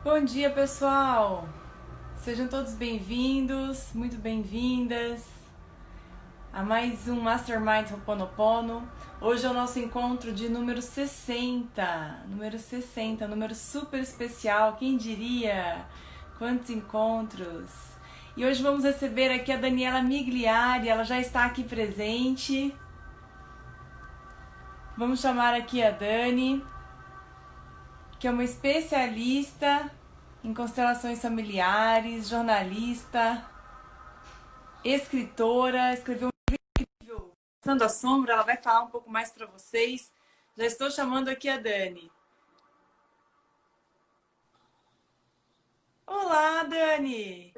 Bom dia, pessoal! Sejam todos bem-vindos, muito bem-vindas a mais um Mastermind Ho'oponopono. Hoje é o nosso encontro de número 60. Número 60, número super especial, quem diria? Quantos encontros! E hoje vamos receber aqui a Daniela Migliari, ela já está aqui presente. Vamos chamar aqui a Dani, que é uma especialista em constelações familiares, jornalista, escritora, escreveu um livro, Passando a Sombra, ela vai falar um pouco mais para vocês. Já estou chamando aqui a Dani. Olá, Dani!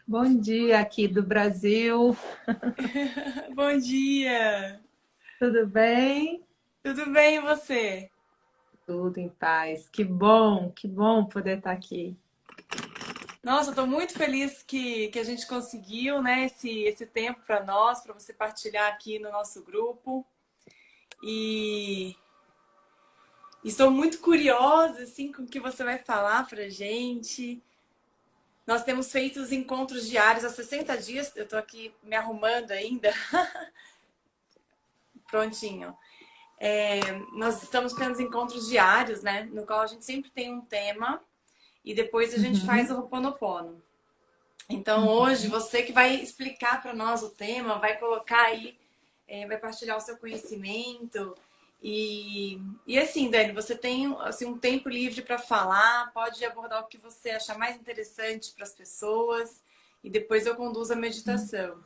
Bom dia aqui do Brasil, Bom dia! tudo bem? Tudo bem e você? Tudo em paz. Que bom poder estar aqui. Nossa, estou muito feliz que a gente conseguiu, né, esse tempo para nós, para você partilhar aqui no nosso grupo. E estou muito curiosa, assim, com o que você vai falar pra gente. Nós temos feito os encontros diários há 60 dias. Eu tô aqui me arrumando ainda. Prontinho. Nós estamos tendo os encontros diários, né? No qual a gente sempre tem um tema e depois a gente faz Uhum, o Ho'oponopono. Então hoje uhum. você que vai explicar para nós o tema, vai colocar aí, vai partilhar o seu conhecimento. E assim, Dani, você tem assim, um tempo livre para falar, pode abordar o que você achar mais interessante para as pessoas e depois eu conduzo a meditação.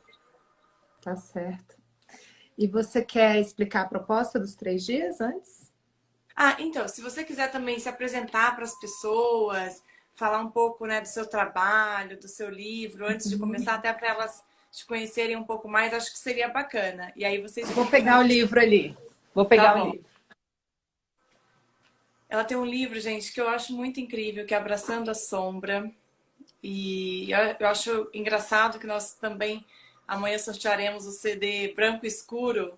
Tá certo. E você quer explicar a proposta dos 3 dias antes? Ah, então, se você quiser também se apresentar para as pessoas, falar um pouco, né, do seu trabalho, do seu livro, antes de Uhum. começar, até para elas te conhecerem um pouco mais, acho que seria bacana. E aí você Vou explica pegar o direitinho. livro ali. Vou Tá pegar o bom. livro. Ela tem um livro, gente, que eu acho muito incrível, que é Abraçando a Sombra. E eu acho engraçado que nós também amanhã sortearemos o CD Branco Escuro.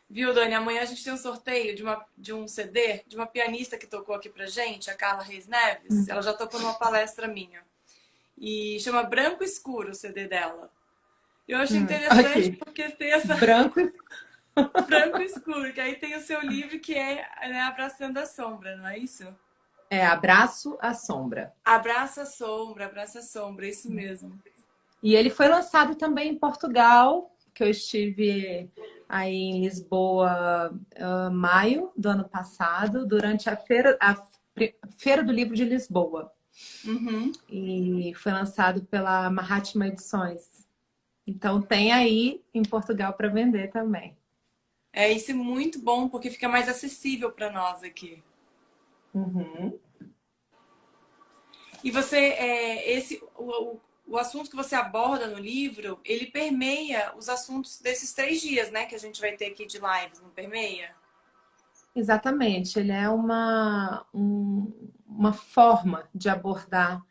Viu, Dani? Amanhã a gente tem um sorteio de um CD de uma pianista que tocou aqui pra gente, a Carla Reis Neves. Ela já tocou numa palestra minha. E chama Branco Escuro o CD dela. Eu acho interessante Aqui. porque tem essa Branco. branco escuro, que aí tem o seu livro que é, né, Abraçando a Sombra, não é isso? É Abraço à Sombra. Abraça a sombra, isso mesmo. E ele foi lançado também em Portugal, que eu estive aí em Lisboa, maio do ano passado, durante Feira do Livro de Lisboa. Uhum. E foi lançado pela Mahatma Edições. Então tem aí em Portugal para vender também. É isso é muito bom porque fica mais acessível para nós aqui. Uhum. E você, o assunto que você aborda no livro, ele permeia os assuntos desses 3 dias, né, que a gente vai ter aqui de lives, não permeia? Exatamente, ele é uma forma de abordar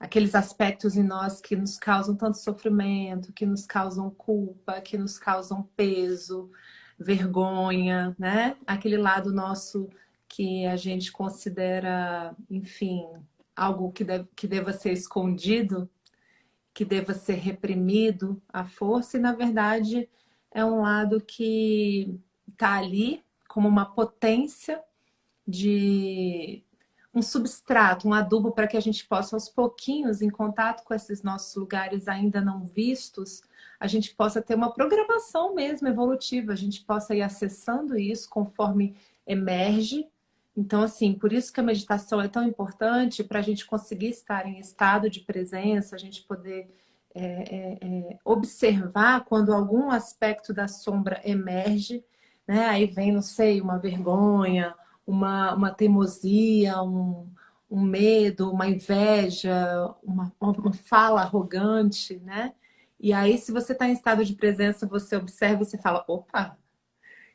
aqueles aspectos em nós que nos causam tanto sofrimento, que nos causam culpa, que nos causam peso, vergonha, né? Aquele lado nosso que a gente considera, enfim, algo que deva ser escondido, que deva ser reprimido à força, e na verdade é um lado que está ali como uma potência de um substrato, um adubo para que a gente possa, aos pouquinhos, em contato com esses nossos lugares ainda não vistos, a gente possa ter uma programação mesmo evolutiva, a gente possa ir acessando isso conforme emerge. Então, assim, por isso que a meditação é tão importante para a gente conseguir estar em estado de presença, a gente poder observar quando algum aspecto da sombra emerge, né? Aí vem, não sei, uma vergonha, uma teimosia, um medo, uma inveja, uma fala arrogante, né? E aí, se você está em estado de presença, você observa e você fala: opa,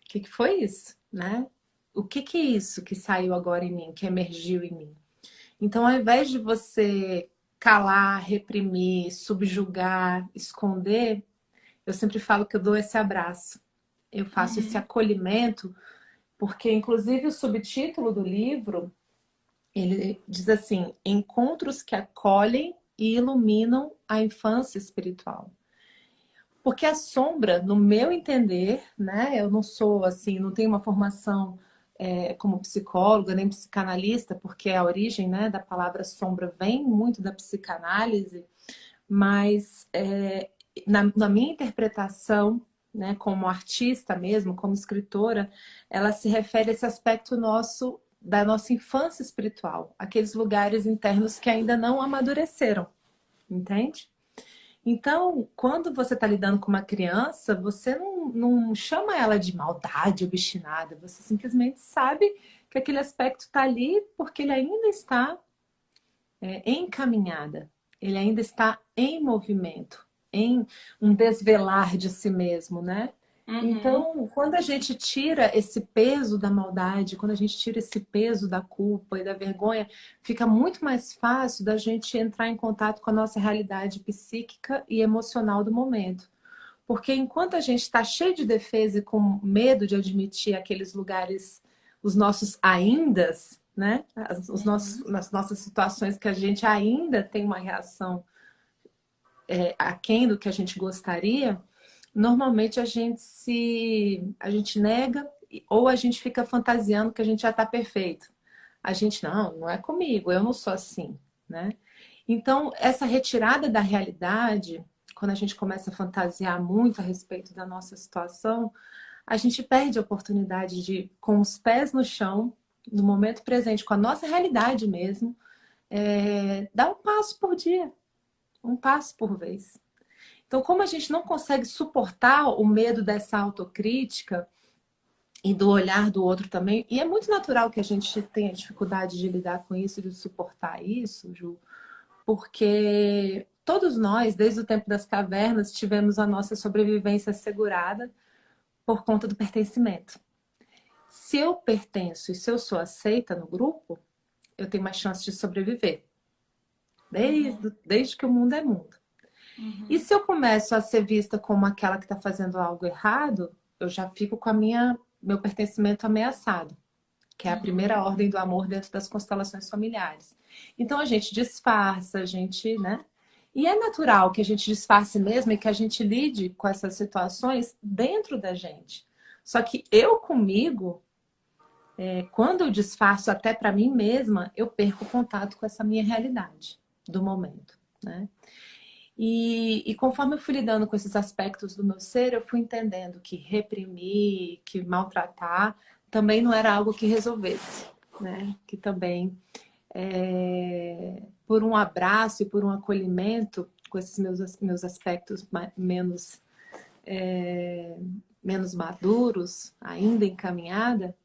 o que foi isso, né? O que é isso que saiu agora em mim, que emergiu em mim? Então, ao invés de você calar, reprimir, subjugar, esconder, eu sempre falo que eu dou esse abraço. Eu faço esse Uhum. acolhimento, porque inclusive o subtítulo do livro, Ele diz assim: encontros que acolhem e iluminam a infância espiritual. Porque a sombra, no meu entender, né? Eu não sou assim, não tenho uma formação como psicóloga nem psicanalista, porque a origem, né, da palavra sombra vem muito da psicanálise, mas na minha interpretação, né, como artista mesmo, como escritora, ela se refere a esse aspecto nosso da nossa infância espiritual, aqueles lugares internos que ainda não amadureceram, entende? Então, quando você está lidando com uma criança, você não chama ela de maldade, obstinada. Você simplesmente sabe que aquele aspecto está ali porque ele ainda está encaminhada. Ele ainda está em movimento, em um desvelar de si mesmo, né? Uhum. Então, quando a gente tira esse peso da maldade, quando a gente tira esse peso da culpa e da vergonha, fica muito mais fácil da gente entrar em contato com a nossa realidade psíquica e emocional do momento. Porque enquanto a gente está cheio de defesa e com medo de admitir aqueles lugares, os nossos aindas, né? Uhum. As nossas situações que a gente ainda tem uma reação aquém do que a gente gostaria, normalmente a gente nega ou a gente fica fantasiando que a gente já está perfeito. A gente, não é comigo, eu não sou assim, né? Então, essa retirada da realidade, quando a gente começa a fantasiar muito a respeito da nossa situação, a gente perde a oportunidade de, com os pés no chão, no momento presente, com a nossa realidade mesmo, dar um passo por dia, um passo por vez. Então, como a gente não consegue suportar o medo dessa autocrítica e do olhar do outro também, e é muito natural que a gente tenha dificuldade de lidar com isso, de suportar isso, Ju, porque todos nós, desde o tempo das cavernas, tivemos a nossa sobrevivência assegurada por conta do pertencimento. Se eu pertenço e se eu sou aceita no grupo, eu tenho mais chance de sobreviver, Uhum. desde que o mundo é mundo. E Uhum. se eu começo a ser vista como aquela que está fazendo algo errado, eu já fico com meu pertencimento ameaçado, que é a primeira Uhum. ordem do amor dentro das constelações familiares. Então a gente disfarça, a gente, né? E é natural que a gente disfarce mesmo e que a gente lide com essas situações dentro da gente. Só que eu comigo, quando eu disfarço até para mim mesma, eu perco o contato com essa minha realidade do momento, né? E conforme eu fui lidando com esses aspectos do meu ser, eu fui entendendo que reprimir, que maltratar, também não era algo que resolvesse, né? Que também, por um abraço e por um acolhimento com esses meus aspectos menos maduros, ainda encaminhada,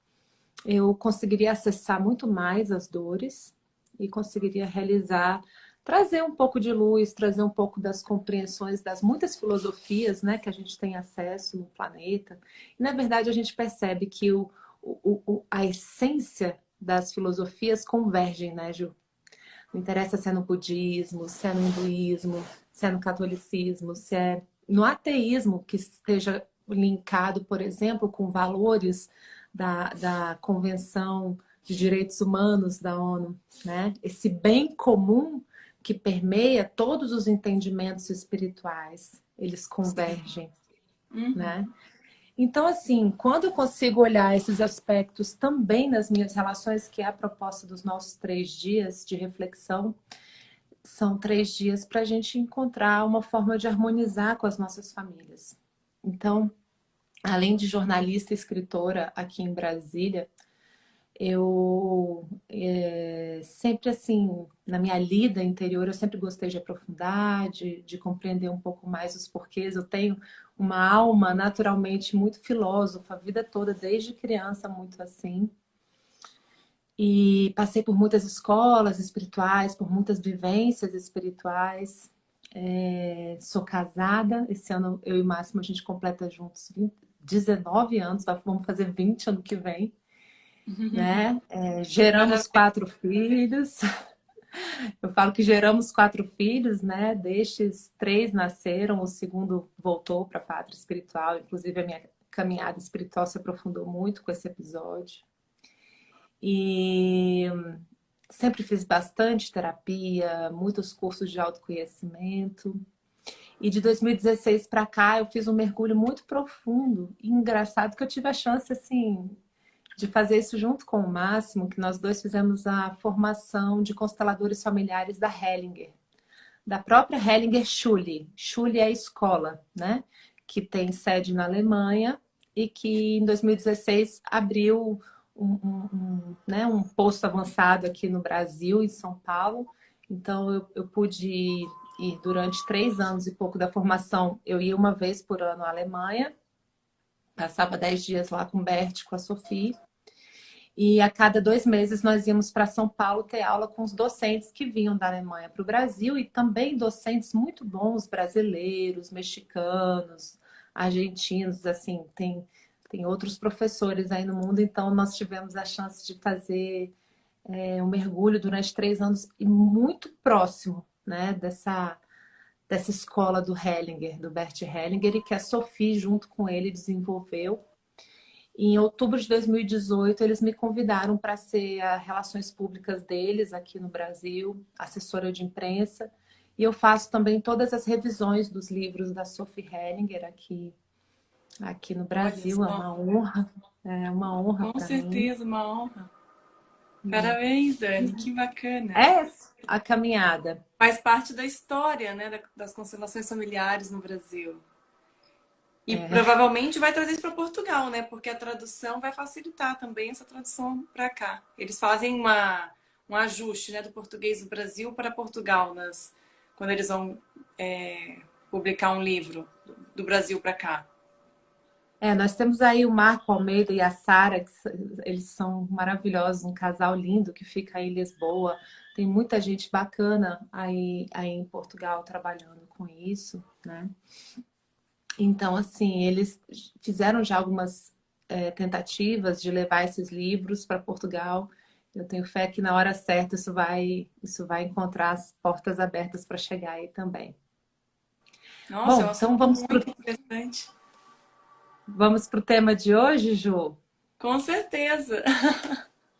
eu conseguiria acessar muito mais as dores e conseguiria realizar, trazer um pouco de luz, trazer um pouco das compreensões das muitas filosofias, né, que a gente tem acesso no planeta. E, na verdade, a gente percebe que a essência das filosofias convergem, né, Ju? Não interessa se é no budismo, se é no hinduísmo, se é no catolicismo, se é no ateísmo que esteja linkado, por exemplo, com valores da Convenção de Direitos Humanos da ONU, né? Esse bem comum que permeia todos os entendimentos espirituais, eles convergem, né? Uhum. Então, assim, quando eu consigo olhar esses aspectos também nas minhas relações, que é a proposta dos nossos 3 dias de reflexão, são 3 dias para a gente encontrar uma forma de harmonizar com as nossas famílias. Então, além de jornalista e escritora aqui em Brasília, eu sempre assim, na minha lida interior, eu sempre gostei de aprofundar, de compreender um pouco mais os porquês. Eu tenho uma alma naturalmente muito filósofa, a vida toda, desde criança, muito assim. E passei por muitas escolas espirituais, por muitas vivências espirituais. Sou casada, esse ano eu e o Máximo a gente completa juntos 19 anos, vamos fazer 20 ano que vem, né? Geramos Parabéns. 4 filhos. Eu falo que geramos 4 filhos, né? Destes 3 nasceram, o segundo voltou para a pátria espiritual. Inclusive, a minha caminhada espiritual se aprofundou muito com esse episódio. E Sempre fiz bastante terapia, muitos cursos de autoconhecimento. E de 2016 para cá eu fiz um mergulho muito profundo e engraçado que eu tive a chance assim de fazer isso junto com o Máximo, que nós dois fizemos a formação de consteladores familiares da Hellinger, da própria Hellinger Schule. Schule é a escola, né? Que tem sede na Alemanha e que em 2016 abriu né, um posto avançado aqui no Brasil, em São Paulo. Então eu pude ir durante 3 anos e pouco da formação. Eu ia uma vez por ano à Alemanha, passava 10 dias lá com o Bert, com a Sofia. E a cada 2 meses nós íamos para São Paulo ter aula com os docentes que vinham da Alemanha para o Brasil e também docentes muito bons, brasileiros, mexicanos, argentinos, assim, tem outros professores aí no mundo, então nós tivemos a chance de fazer um mergulho durante 3 anos e muito próximo, né, dessa escola do Hellinger, do Bert Hellinger, e que a Sophie, junto com ele, desenvolveu. Em outubro de 2018, eles me convidaram para ser a relações públicas deles aqui no Brasil, assessora de imprensa. E eu faço também todas as revisões dos livros da Sophie Hellinger aqui no Olha Brasil. só, É uma honra com para mim. certeza, uma honra. Parabéns, Dani, que bacana. É a caminhada. Faz parte da história, né, das constelações familiares no Brasil. E É. provavelmente vai trazer isso para Portugal, né? Porque a tradução vai facilitar também essa tradução para cá. Eles fazem um ajuste, né, do português do Brasil para Portugal quando eles vão publicar um livro do Brasil para cá. Nós temos aí o Marco Almeida e a Sara, eles são maravilhosos, um casal lindo que fica aí em Lisboa. Tem muita gente bacana aí em Portugal trabalhando com isso, né? Então, assim, eles fizeram já algumas tentativas de levar esses livros para Portugal. Eu tenho fé que na hora certa isso vai encontrar as portas abertas para chegar aí também. Nossa, é um Bom, então assunto muito interessante. vamos pro tema de hoje, Ju? Com certeza.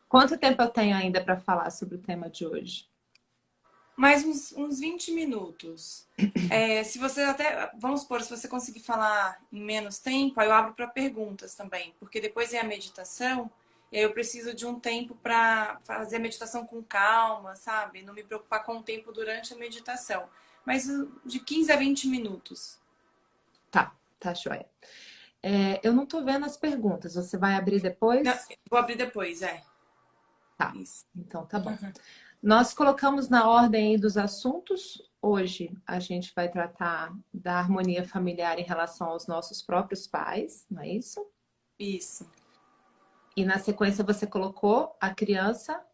Quanto tempo eu tenho ainda para falar sobre o tema de hoje? Mais uns 20 minutos. Se você até, vamos supor, se você conseguir falar em menos tempo, aí eu abro para perguntas também, porque depois é a meditação, e aí eu preciso de um tempo para fazer a meditação com calma, sabe? Não me preocupar com o tempo durante a meditação. Mas de 15 a 20 minutos. Tá, joia. Eu não tô vendo as perguntas. Você vai abrir Não, depois? vou abrir depois, Tá, Isso. então tá bom. Nós colocamos na ordem aí dos assuntos. Hoje a gente vai tratar da harmonia familiar em relação aos nossos próprios pais, não é isso? Isso. E na sequência você colocou a criança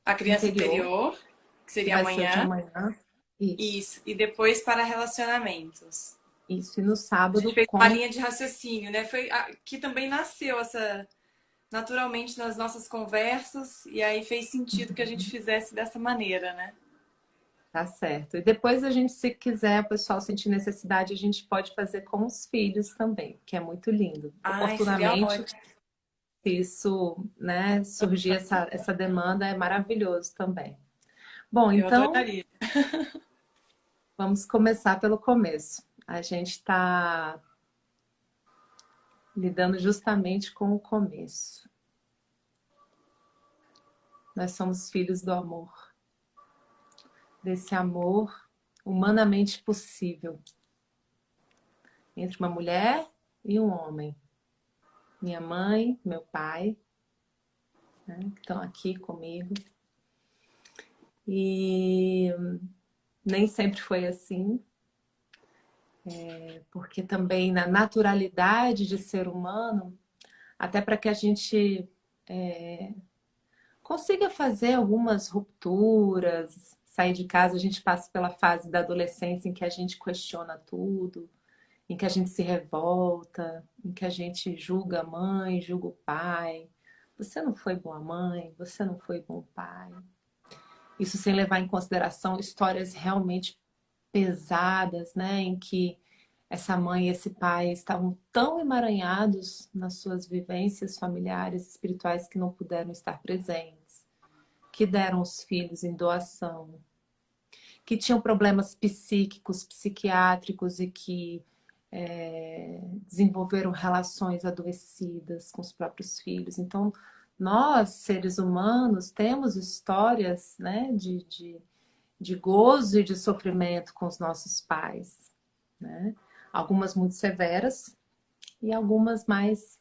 A criança interior, interior, que que seria vai ser o de amanhã. amanhã. Isso, Isso. E depois para relacionamentos. isso. E no A gente sábado, fez uma como. linha de raciocínio, né? Foi que também nasceu essa naturalmente nas nossas conversas e aí fez sentido que a gente fizesse dessa maneira, né? Tá certo. E depois a gente, se quiser, o pessoal sentir necessidade, a gente pode fazer com os filhos também, que é muito lindo. Ai, seria Oportunamente, ótimo. se isso, né, surgir essa demanda, é maravilhoso também. Bom, Eu então adoraria. vamos começar pelo começo. A gente está lidando justamente com o começo. Nós somos filhos do amor, desse amor humanamente possível entre uma mulher e um homem. Minha mãe, meu pai, né, que estão aqui comigo. E nem sempre foi assim, porque também na naturalidade de ser humano, até para que a gente consiga fazer algumas rupturas, sair de casa, a gente passa pela fase da adolescência em que a gente questiona tudo, em que a gente se revolta, em que a gente julga a mãe, julga o pai. Você não foi boa mãe, você não foi bom pai. Isso sem levar em consideração histórias realmente pesadas, né, em que essa mãe e esse pai estavam tão emaranhados nas suas vivências familiares, espirituais, que não puderam estar presentes. que deram os filhos em doação, que tinham problemas psíquicos, psiquiátricos e que desenvolveram relações adoecidas com os próprios filhos. Então, nós, seres humanos, temos histórias, né, de gozo e de sofrimento com os nossos pais, né? Algumas muito severas e algumas mais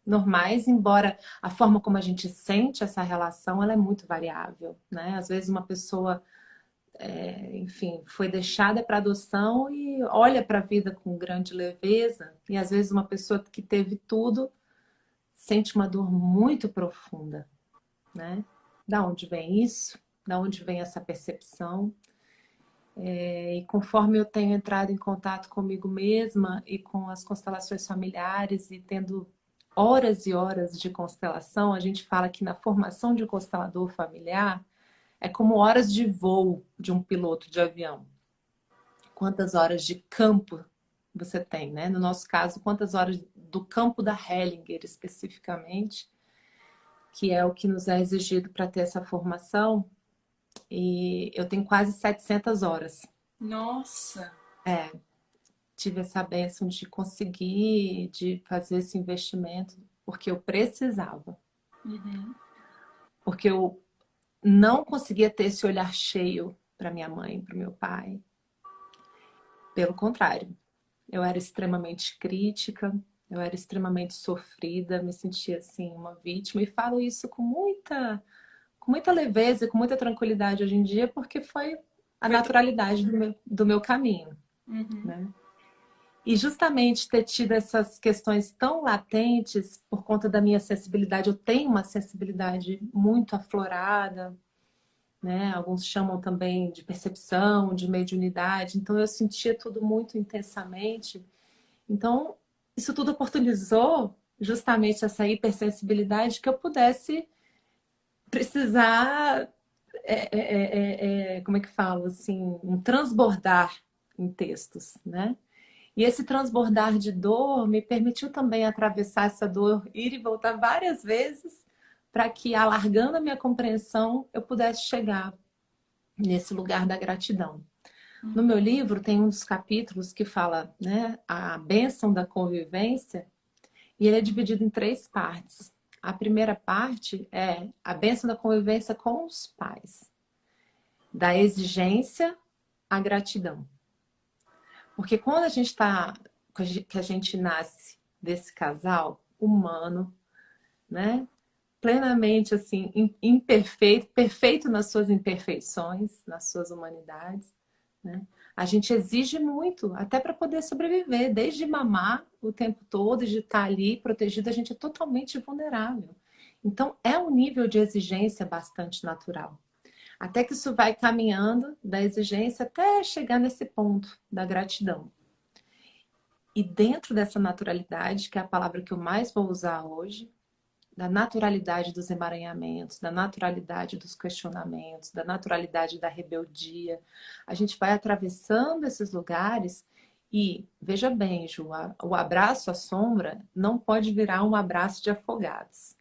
normais, embora a forma como a gente sente essa relação, ela é muito variável, né? Às vezes uma pessoa, enfim, foi deixada para adoção e olha para a vida com grande leveza, e às vezes uma pessoa que teve tudo sente uma dor muito profunda, né? Da onde vem isso? Da onde vem essa percepção? E conforme eu tenho entrado em contato comigo mesma e com as constelações familiares e tendo horas e horas de constelação, a gente fala que na formação de um constelador familiar é como horas de voo de um piloto de avião. Quantas horas de campo você tem, né? No nosso caso, quantas horas do campo da Hellinger especificamente, que é o que nos é exigido para ter essa formação. E eu tenho quase 700 horas. Nossa! Tive essa bênção de conseguir, de fazer esse investimento, porque eu precisava. Uhum. Porque eu não conseguia ter esse olhar cheio para minha mãe, para o meu pai. Pelo contrário, eu era extremamente crítica, eu era extremamente sofrida, me sentia assim uma vítima e falo isso com muita leveza, com muita tranquilidade hoje em dia, porque foi a Foi naturalidade do meu caminho, Uhum. né? E justamente ter tido essas questões tão latentes por conta da minha sensibilidade, eu tenho uma sensibilidade muito aflorada, né? Alguns chamam também de percepção, de mediunidade, então eu sentia tudo muito intensamente. Então, isso tudo oportunizou justamente essa hipersensibilidade que eu pudesse precisar, como é que falo, assim, um transbordar em textos, né? E esse transbordar de dor me permitiu também atravessar essa dor, ir e voltar várias vezes, para que, alargando a minha compreensão, eu pudesse chegar nesse lugar da gratidão. No meu livro tem um dos capítulos que fala, né, a bênção da convivência, e ele é dividido em 3 partes. A primeira parte é a bênção da convivência com os pais, da exigência à gratidão. Porque quando a gente está, que a gente nasce desse casal humano, né? Plenamente assim, imperfeito, perfeito nas suas imperfeições, nas suas humanidades, né? A gente exige muito, até para poder sobreviver, desde mamar o tempo todo, de estar ali protegido, a gente é totalmente vulnerável. Então, é um nível de exigência bastante natural. Até que isso vai caminhando da exigência até chegar nesse ponto da gratidão. E dentro dessa naturalidade, que é a palavra que eu mais vou usar hoje, da naturalidade dos emaranhamentos, da naturalidade dos questionamentos, da naturalidade da rebeldia, a gente vai atravessando esses lugares e, veja bem, Ju, o abraço à sombra não pode virar um abraço de afogados.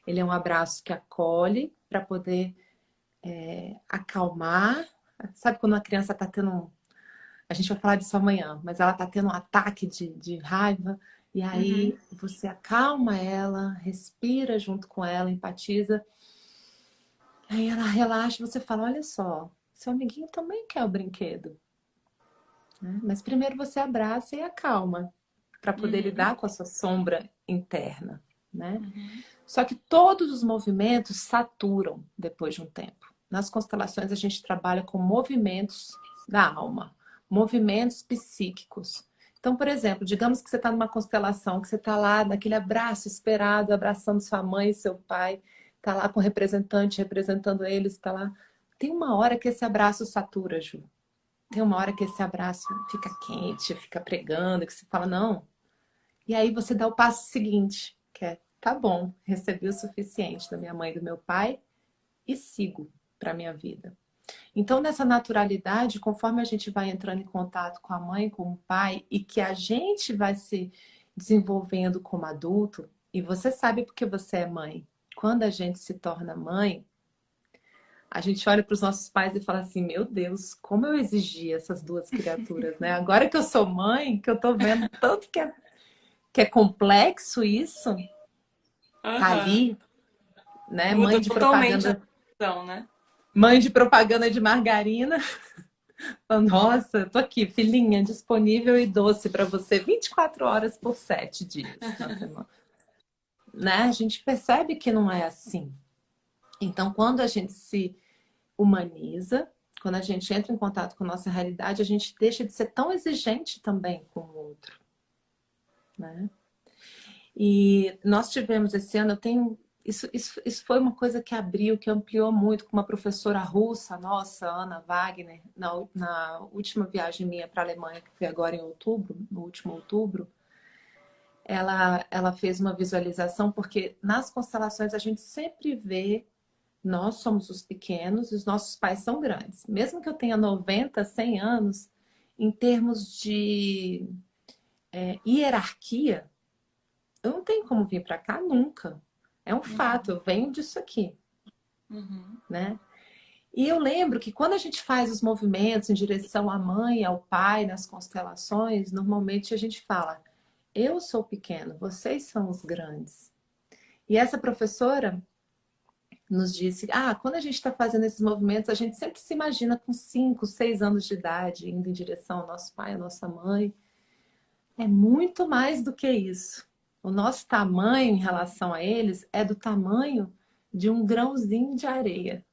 Ele é um abraço que acolhe para poder acalmar. Sabe quando a criança está tendo a gente vai falar disso amanhã, mas ela está tendo um ataque de raiva, e Uhum. aí você acalma ela, respira junto com ela, empatiza, aí ela relaxa, você fala, olha só, seu amiguinho também quer o brinquedo, né? Mas primeiro você abraça e acalma, para poder Uhum. lidar com a sua sombra interna, né? Uhum. Só que todos os movimentos saturam depois de um tempo. Nas constelações a gente trabalha com movimentos da alma, movimentos psíquicos. Então, por exemplo, digamos que você está numa constelação, que você está lá naquele abraço esperado, abraçando sua mãe e seu pai, está lá com o representante, representando eles, está lá. Tem uma hora que esse abraço satura, Ju. Tem uma hora que esse abraço fica quente, fica pregando, que você fala, não. E aí você dá o passo seguinte, que é, tá bom, recebi o suficiente da minha mãe e do meu pai e sigo para minha vida. Então, nessa naturalidade, conforme a gente vai entrando em contato com a mãe, com o pai, e que a gente vai se desenvolvendo como adulto, e você sabe porque você é mãe, quando a gente se torna mãe, A gente olha para os nossos pais e fala assim, meu Deus, como eu exigi essas duas criaturas, né? Agora que eu sou mãe, que eu tô vendo tanto que é complexo isso, tá Aham. ali, né? Muda totalmente a visão, né? Mãe de propaganda de margarina. Nossa, eu tô aqui, filhinha, disponível e doce para você 24 horas por 7 dias na semana. Né? A gente percebe que não é assim. Então, quando a gente se humaniza, quando a gente entra em contato com a nossa realidade, a gente deixa de ser tão exigente também com o outro, né? E nós tivemos esse ano, eu tenho isso foi uma coisa que abriu, que ampliou muito com uma professora russa, nossa, Ana Wagner, na última viagem minha para a Alemanha, que foi agora em outubro, no último outubro. Ela fez uma visualização, porque nas constelações a gente sempre vê, nós somos os pequenos e os nossos pais são grandes. Mesmo que eu tenha 90, 100 anos, em termos de hierarquia, eu não tenho como vir para cá nunca. É um fato, eu venho disso aqui, Uhum. né? E eu lembro que quando a gente faz os movimentos em direção à mãe, ao pai, nas constelações, normalmente a gente fala: eu sou pequeno, vocês são os grandes. E essa professora nos disse: quando a gente está fazendo esses movimentos, a gente sempre se imagina com 5, 6 anos de idade, indo em direção ao nosso pai, à nossa mãe. É muito mais do que isso. O nosso tamanho em relação a eles é do tamanho de um grãozinho de areia.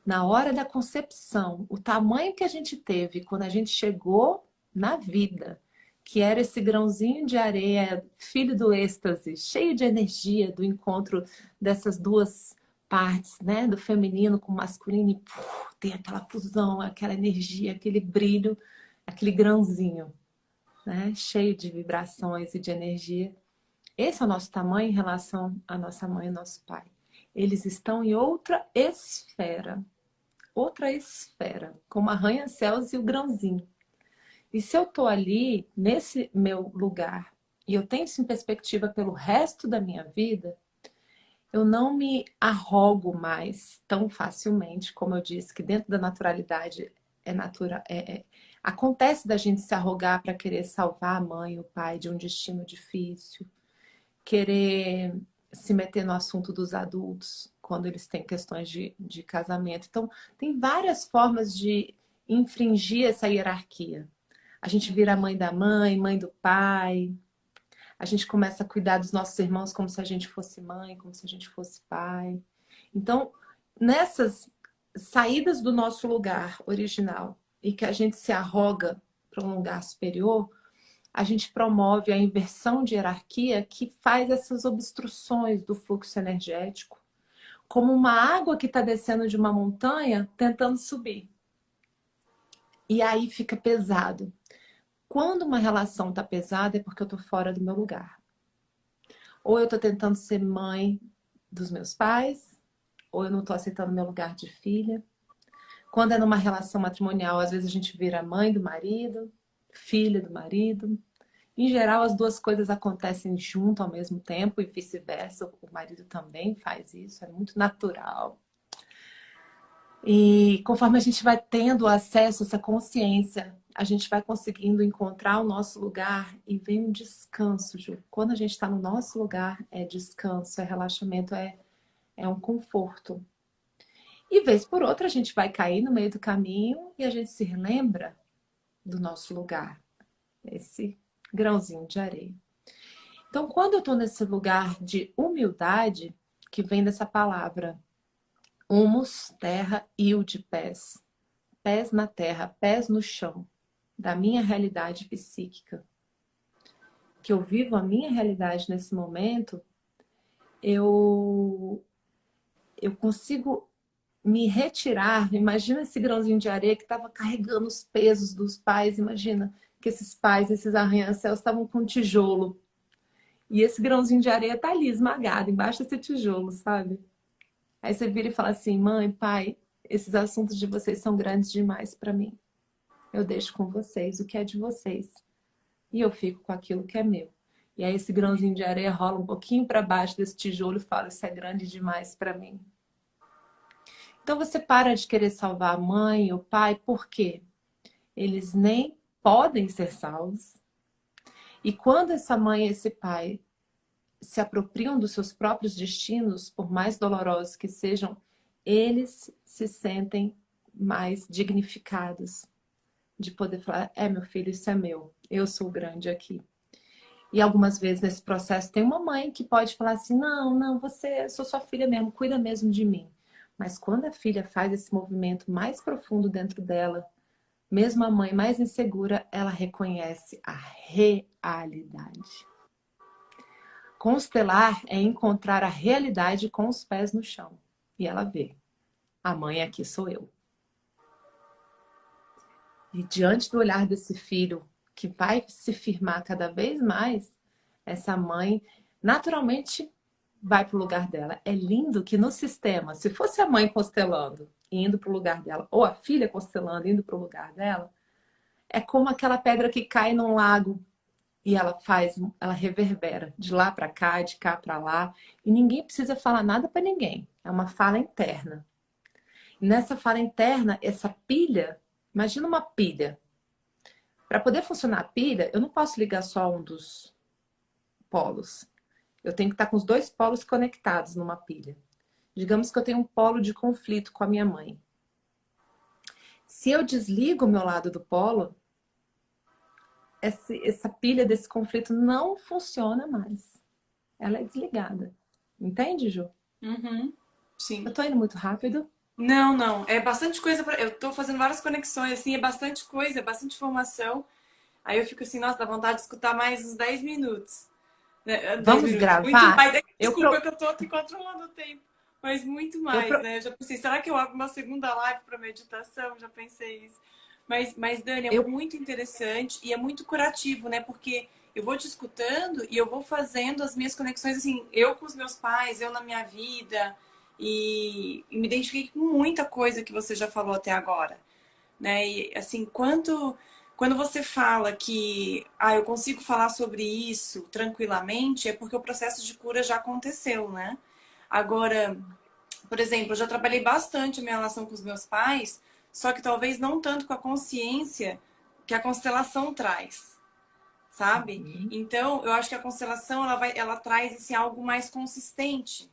Na hora da concepção, o tamanho que a gente teve quando a gente chegou na vida, que era esse grãozinho de areia, filho do êxtase, cheio de energia do encontro dessas duas partes, né? Do feminino com o masculino, e tem aquela fusão, aquela energia, aquele brilho, aquele grãozinho, né? Cheio de vibrações e de energia. Esse é o nosso tamanho em relação à nossa mãe e nosso pai. Eles estão em outra esfera, como arranha-céus e o grãozinho. E se eu estou ali, nesse meu lugar, e eu tenho isso em perspectiva pelo resto da minha vida, eu não me arrogo mais tão facilmente, como eu disse, que dentro da naturalidade é natural. Acontece da gente se arrogar para querer salvar a mãe e o pai de um destino difícil, querer se meter no assunto dos adultos quando eles têm questões de casamento. Então, tem várias formas de infringir essa hierarquia. A gente vira mãe da mãe, mãe do pai. A gente começa a cuidar dos nossos irmãos como se a gente fosse mãe, como se a gente fosse pai. Então, nessas saídas do nosso lugar original e que a gente se arroga para um lugar superior, a gente promove a inversão de hierarquia que faz essas obstruções do fluxo energético, como uma água que está descendo de uma montanha tentando subir. E aí fica pesado. Quando uma relação está pesada é porque eu estou fora do meu lugar. Ou eu estou tentando ser mãe dos meus pais, ou eu não estou aceitando meu lugar de filha. Quando é numa relação matrimonial, às vezes a gente vira mãe do marido, filha do marido. Em geral, as duas coisas acontecem junto ao mesmo tempo e vice-versa. O marido também faz isso, é muito natural. E conforme a gente vai tendo acesso a essa consciência, a gente vai conseguindo encontrar o nosso lugar e vem um descanso, Ju. Quando a gente está no nosso lugar, é descanso, é relaxamento, é um conforto. E vez por outra, a gente vai cair no meio do caminho e a gente se lembra do nosso lugar, esse grãozinho de areia. Então, quando eu estou nesse lugar de humildade, que vem dessa palavra humus, terra, e de pés. Pés na terra, pés no chão, da minha realidade psíquica. Que eu vivo a minha realidade nesse momento, eu consigo me retirar. Imagina esse grãozinho de areia que estava carregando os pesos dos pais. Imagina que esses pais, esses arranha-céus, estavam com tijolo. E esse grãozinho de areia tá ali, esmagado, embaixo desse tijolo, sabe? Aí você vira e fala assim: mãe, pai, esses assuntos de vocês são grandes demais para mim. Eu deixo com vocês o que é de vocês. E eu fico com aquilo que é meu. E aí esse grãozinho de areia rola um pouquinho para baixo desse tijolo e fala: isso é grande demais para mim. Então você para de querer salvar a mãe e o pai, por quê? Eles nem podem ser salvos. E quando essa mãe e esse pai se apropriam dos seus próprios destinos, por mais dolorosos que sejam, eles se sentem mais dignificados de poder falar: é, meu filho, isso é meu, eu sou o grande aqui. E algumas vezes nesse processo tem uma mãe que pode falar assim: não, não, eu sou sua filha mesmo, cuida mesmo de mim. Mas quando a filha faz esse movimento mais profundo dentro dela, mesmo a mãe mais insegura, ela reconhece a realidade. Constelar é encontrar a realidade com os pés no chão. E ela vê: a mãe aqui sou eu. E diante do olhar desse filho, que vai se firmar cada vez mais, essa mãe naturalmente vai para o lugar dela. É lindo que no sistema, se fosse a mãe constelando e indo para o lugar dela, ou a filha constelando e indo para o lugar dela, é como aquela pedra que cai num lago e ela reverbera de lá para cá, de cá para lá, e ninguém precisa falar nada para ninguém. É uma fala interna. E nessa fala interna, essa pilha, imagina uma pilha. Para poder funcionar a pilha, eu não posso ligar só um dos polos. Eu tenho que estar com os dois polos conectados numa pilha. Digamos que eu tenho um polo de conflito com a minha mãe. Se eu desligo o meu lado do polo, essa pilha desse conflito não funciona mais. Ela é desligada. Entende, Ju? Uhum. Eu Sim. tô indo muito rápido? Não, não. É bastante coisa. Eu tô fazendo várias conexões, assim, é bastante coisa, é bastante informação. Aí eu fico assim, nossa, dá vontade de escutar mais uns 10 minutos. Né? 10 Vamos minutos, muito gravar? mais. Eu, Desculpa, pro... é que eu tô aqui controlando o tempo. Mas muito eu, mais, pro... né? Eu já pensei, será que eu abro uma segunda live para meditação? Já pensei isso. Mas, Dani, é eu... muito interessante e é muito curativo, né? Porque eu vou te escutando e eu vou fazendo as minhas conexões, assim, eu com os meus pais, eu na minha vida, e me identifiquei com muita coisa que você já falou até agora, né? E assim, quando você fala que eu consigo falar sobre isso tranquilamente, é porque o processo de cura já aconteceu, né? Agora, por exemplo, eu já trabalhei bastante a minha relação com os meus pais, só que talvez não tanto com a consciência que a constelação traz, sabe? Uhum. Então, eu acho que a constelação ela traz assim, algo mais consistente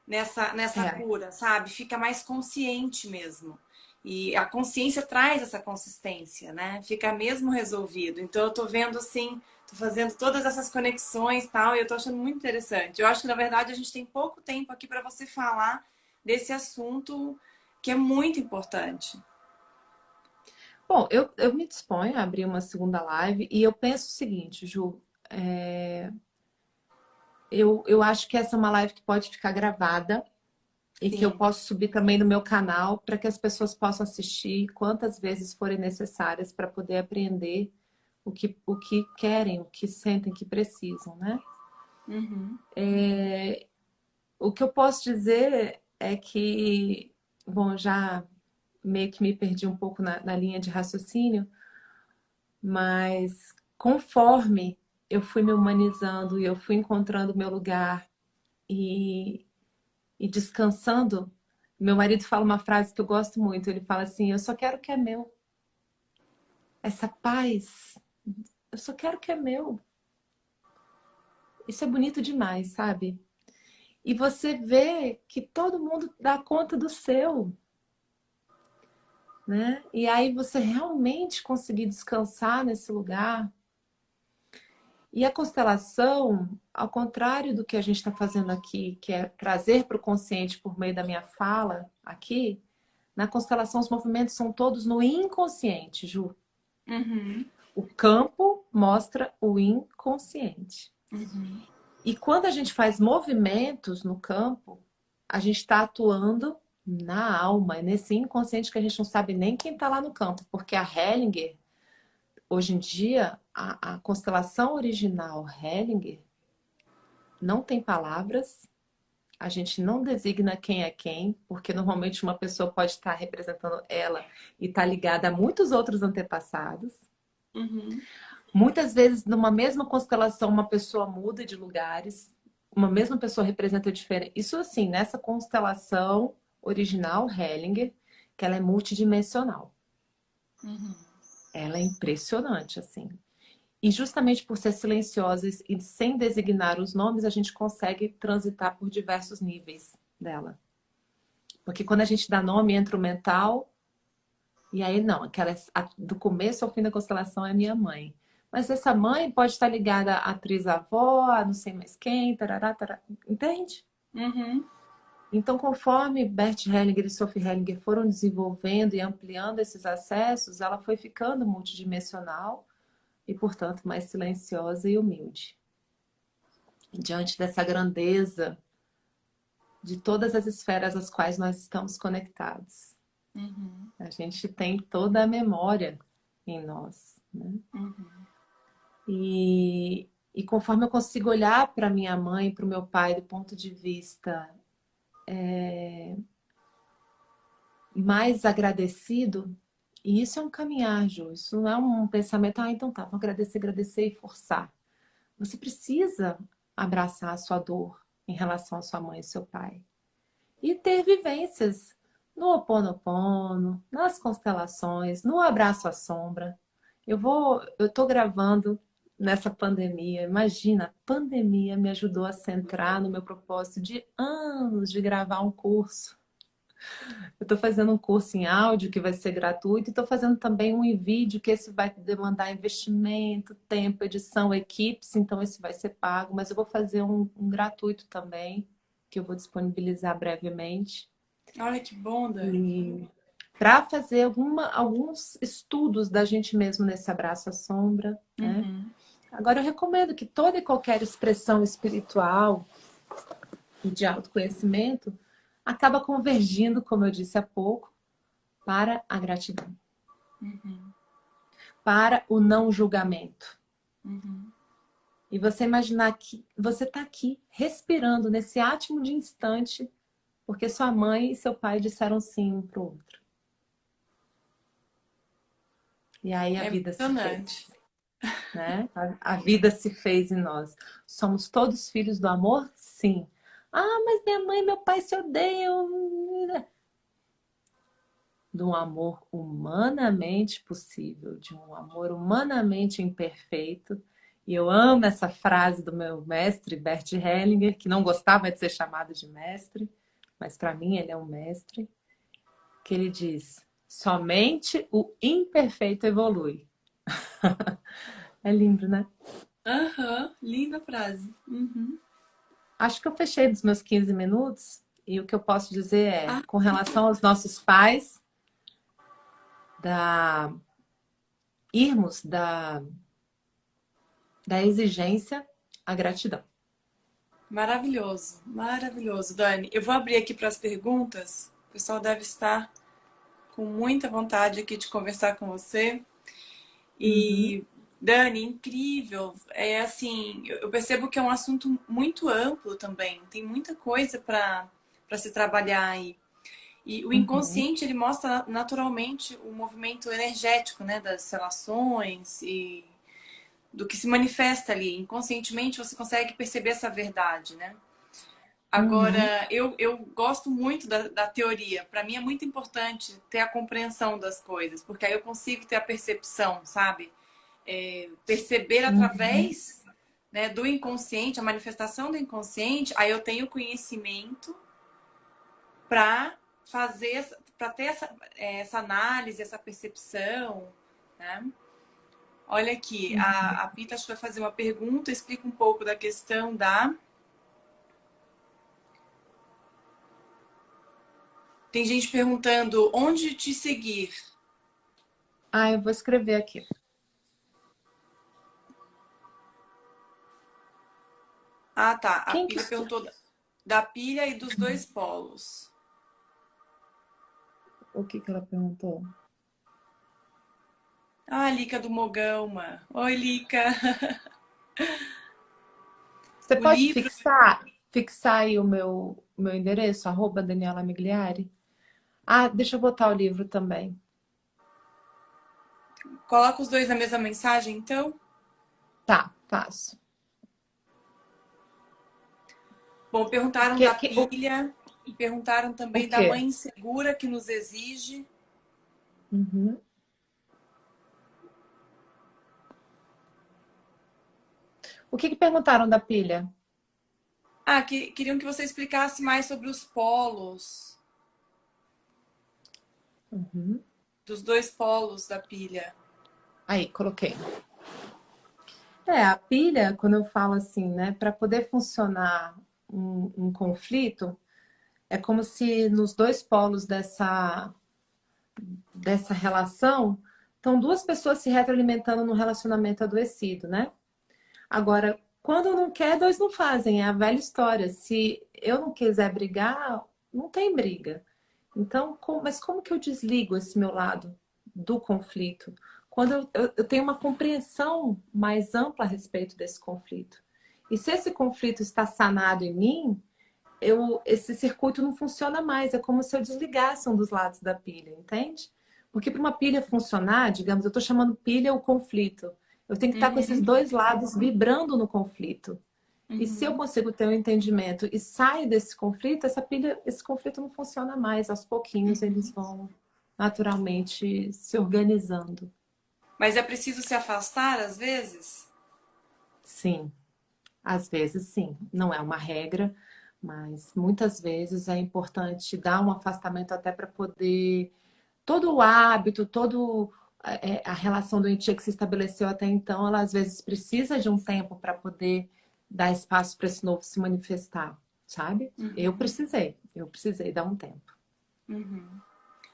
nessa É, cura, sabe? Fica mais consciente mesmo. E a consciência traz essa consistência, né? Fica mesmo resolvido. Então eu tô vendo assim, tô fazendo todas essas conexões e tal, e eu tô achando muito interessante. Eu acho que na verdade a gente tem pouco tempo aqui para você falar desse assunto que é muito importante. bom, eu me disponho a abrir uma segunda live e eu penso o seguinte, Ju, é, eu acho que essa é uma live que pode ficar gravada e que eu Sim. posso subir também no meu canal para que as pessoas possam assistir quantas vezes forem necessárias para poder aprender o que querem, o que sentem que precisam, né? Uhum. O que eu posso dizer é que, bom, já meio que me perdi um pouco na linha de raciocínio, mas conforme eu fui me humanizando e eu fui encontrando o meu lugar e, e descansando, meu marido fala uma frase que eu gosto muito. Ele fala assim: eu só quero o que é meu. Essa paz, eu só quero o que é meu. Isso é bonito demais, sabe? E você vê que todo mundo dá conta do seu, né? E aí você realmente conseguir descansar nesse lugar. E a constelação, ao contrário do que a gente está fazendo aqui, que é trazer para o consciente por meio da minha fala aqui, na constelação os movimentos são todos no inconsciente, Ju. Uhum. O campo mostra o inconsciente. Uhum. E quando a gente faz movimentos no campo, a gente está atuando na alma, é nesse inconsciente que a gente não sabe nem quem está lá no campo, porque a Hellinger, hoje em dia, a constelação original Hellinger não tem palavras, a gente não designa quem é quem, porque normalmente uma pessoa pode estar representando ela e estar ligada a muitos outros antepassados. Uhum. Muitas vezes, numa mesma constelação, uma pessoa muda de lugares, uma mesma pessoa representa diferente. Isso assim, nessa constelação original Hellinger, que ela é multidimensional. Uhum. Ela é impressionante, assim. E justamente por ser silenciosa e sem designar os nomes, a gente consegue transitar por diversos níveis dela. Porque quando a gente dá nome, entra o mental, e aí não, do começo ao fim da constelação é minha mãe. Mas essa mãe pode estar ligada à atriz-avó, a não sei mais quem, tarará, tarará, entende? Uhum. Então, conforme Bert Hellinger e Sophie Hellinger foram desenvolvendo e ampliando esses acessos, ela foi ficando multidimensional e, portanto, mais silenciosa e humilde. E diante dessa grandeza de todas as esferas às quais nós estamos conectados. Uhum. A gente tem toda a memória em nós, né? Uhum. E conforme eu consigo olhar para minha mãe e para o meu pai do ponto de vista mais agradecido, e isso é um caminhar, Ju, isso não é um pensamento, então tá, vou agradecer, agradecer e forçar. Você precisa abraçar a sua dor em relação à sua mãe e seu pai. E ter vivências no Ho Oponopono, nas constelações, no abraço à sombra. Eu tô gravando nessa pandemia. Imagina, a pandemia me ajudou a centrar no meu propósito de anos de gravar um curso. Eu estou fazendo um curso em áudio que vai ser gratuito e estou fazendo também um em vídeo que esse vai demandar investimento, tempo, edição, equipes, então esse vai ser pago, mas eu vou fazer um gratuito também, que eu vou disponibilizar brevemente. Olha que bom, Dani. E para fazer alguns estudos da gente mesmo nesse abraço à sombra, né? Uhum. Agora eu recomendo que toda e qualquer expressão espiritual e de autoconhecimento acaba convergindo, como eu disse há pouco, para a gratidão, Uhum. para o não julgamento. Uhum. E você imaginar que você está aqui respirando nesse átimo de instante porque sua mãe e seu pai disseram sim um para o outro. E aí a É vida se emocionante. fez, né? A vida se fez em nós. Somos todos filhos do amor? Sim. Ah, mas minha mãe e meu pai se odeiam. De um amor humanamente possível, de um amor humanamente imperfeito. E eu amo essa frase do meu mestre, Bert Hellinger, que não gostava de ser chamado de mestre, mas para mim ele é um mestre, que ele diz: somente o imperfeito evolui. É lindo, né? Aham, linda frase. Uhum. Acho que eu fechei dos meus 15 minutos e o que eu posso dizer é, Ah, com relação aos nossos pais, da irmos da exigência à gratidão. maravilhoso, maravilhoso, Dani. Eu vou abrir aqui para as perguntas. O pessoal deve estar com muita vontade aqui de conversar com você. Uhum, E, Dani, incrível. É assim, eu percebo que é um assunto muito amplo também. Tem muita coisa para se trabalhar aí. E o uhum, inconsciente, ele mostra naturalmente o movimento energético, né, das relações e do que se manifesta ali. Inconscientemente você consegue perceber essa verdade, né? uhum, Agora, eu gosto muito da teoria. Para mim é muito importante ter a compreensão das coisas, porque aí eu consigo ter a percepção, sabe? Perceber uhum. através, né, do inconsciente, a manifestação do inconsciente, aí eu tenho conhecimento para fazer, para ter essa análise, essa percepção, né? Olha aqui, a Pita acho que vai fazer uma pergunta, explica um pouco da questão da. Tem gente perguntando onde te seguir. Ah, eu vou escrever aqui. Ah, tá. A Quem que... pilha perguntou da pilha e dos dois polos. O que que ela perguntou? Ah, Lica do Mogama. Oi, Lica. Você O pode livro. fixar aí o meu endereço, @Daniela Migliari? Ah, deixa eu botar o livro também. Coloca os dois na mesma mensagem, então. Tá, faço. Bom, perguntaram Que, da que, o, pilha. E perguntaram O também da quê? mãe insegura que nos exige. Uhum. O que que perguntaram da pilha? Ah, queriam que você explicasse mais sobre os polos, Uhum. dos dois polos da pilha. Aí, coloquei. A pilha, quando eu falo assim, né, para poder funcionar um conflito, é como se nos dois polos dessa relação estão duas pessoas se retroalimentando num relacionamento adoecido, né? Agora, quando não quer, dois não fazem. É a velha história. Se eu não quiser brigar, não tem briga. Então, mas como que eu desligo esse meu lado do conflito? Quando eu tenho uma compreensão mais ampla a respeito desse conflito. E se esse conflito está sanado em mim, esse circuito não funciona mais. É como se eu desligasse um dos lados da pilha, entende? Porque para uma pilha funcionar, digamos, eu estou chamando pilha o conflito. Eu tenho que estar com esses Uhum, dois lados vibrando no conflito. E se eu uhum, consigo ter um entendimento e saio desse conflito, esse conflito não funciona mais. Aos pouquinhos eles uhum. vão naturalmente se organizando. Mas é preciso se afastar às vezes? Sim, às vezes sim. Não é uma regra, mas muitas vezes é importante dar um afastamento até para poder todo o hábito, todo a relação doentia que se estabeleceu até então, ela às vezes precisa de um tempo para poder dar espaço para esse novo se manifestar, sabe? Uhum, Eu precisei dar um tempo. uhum.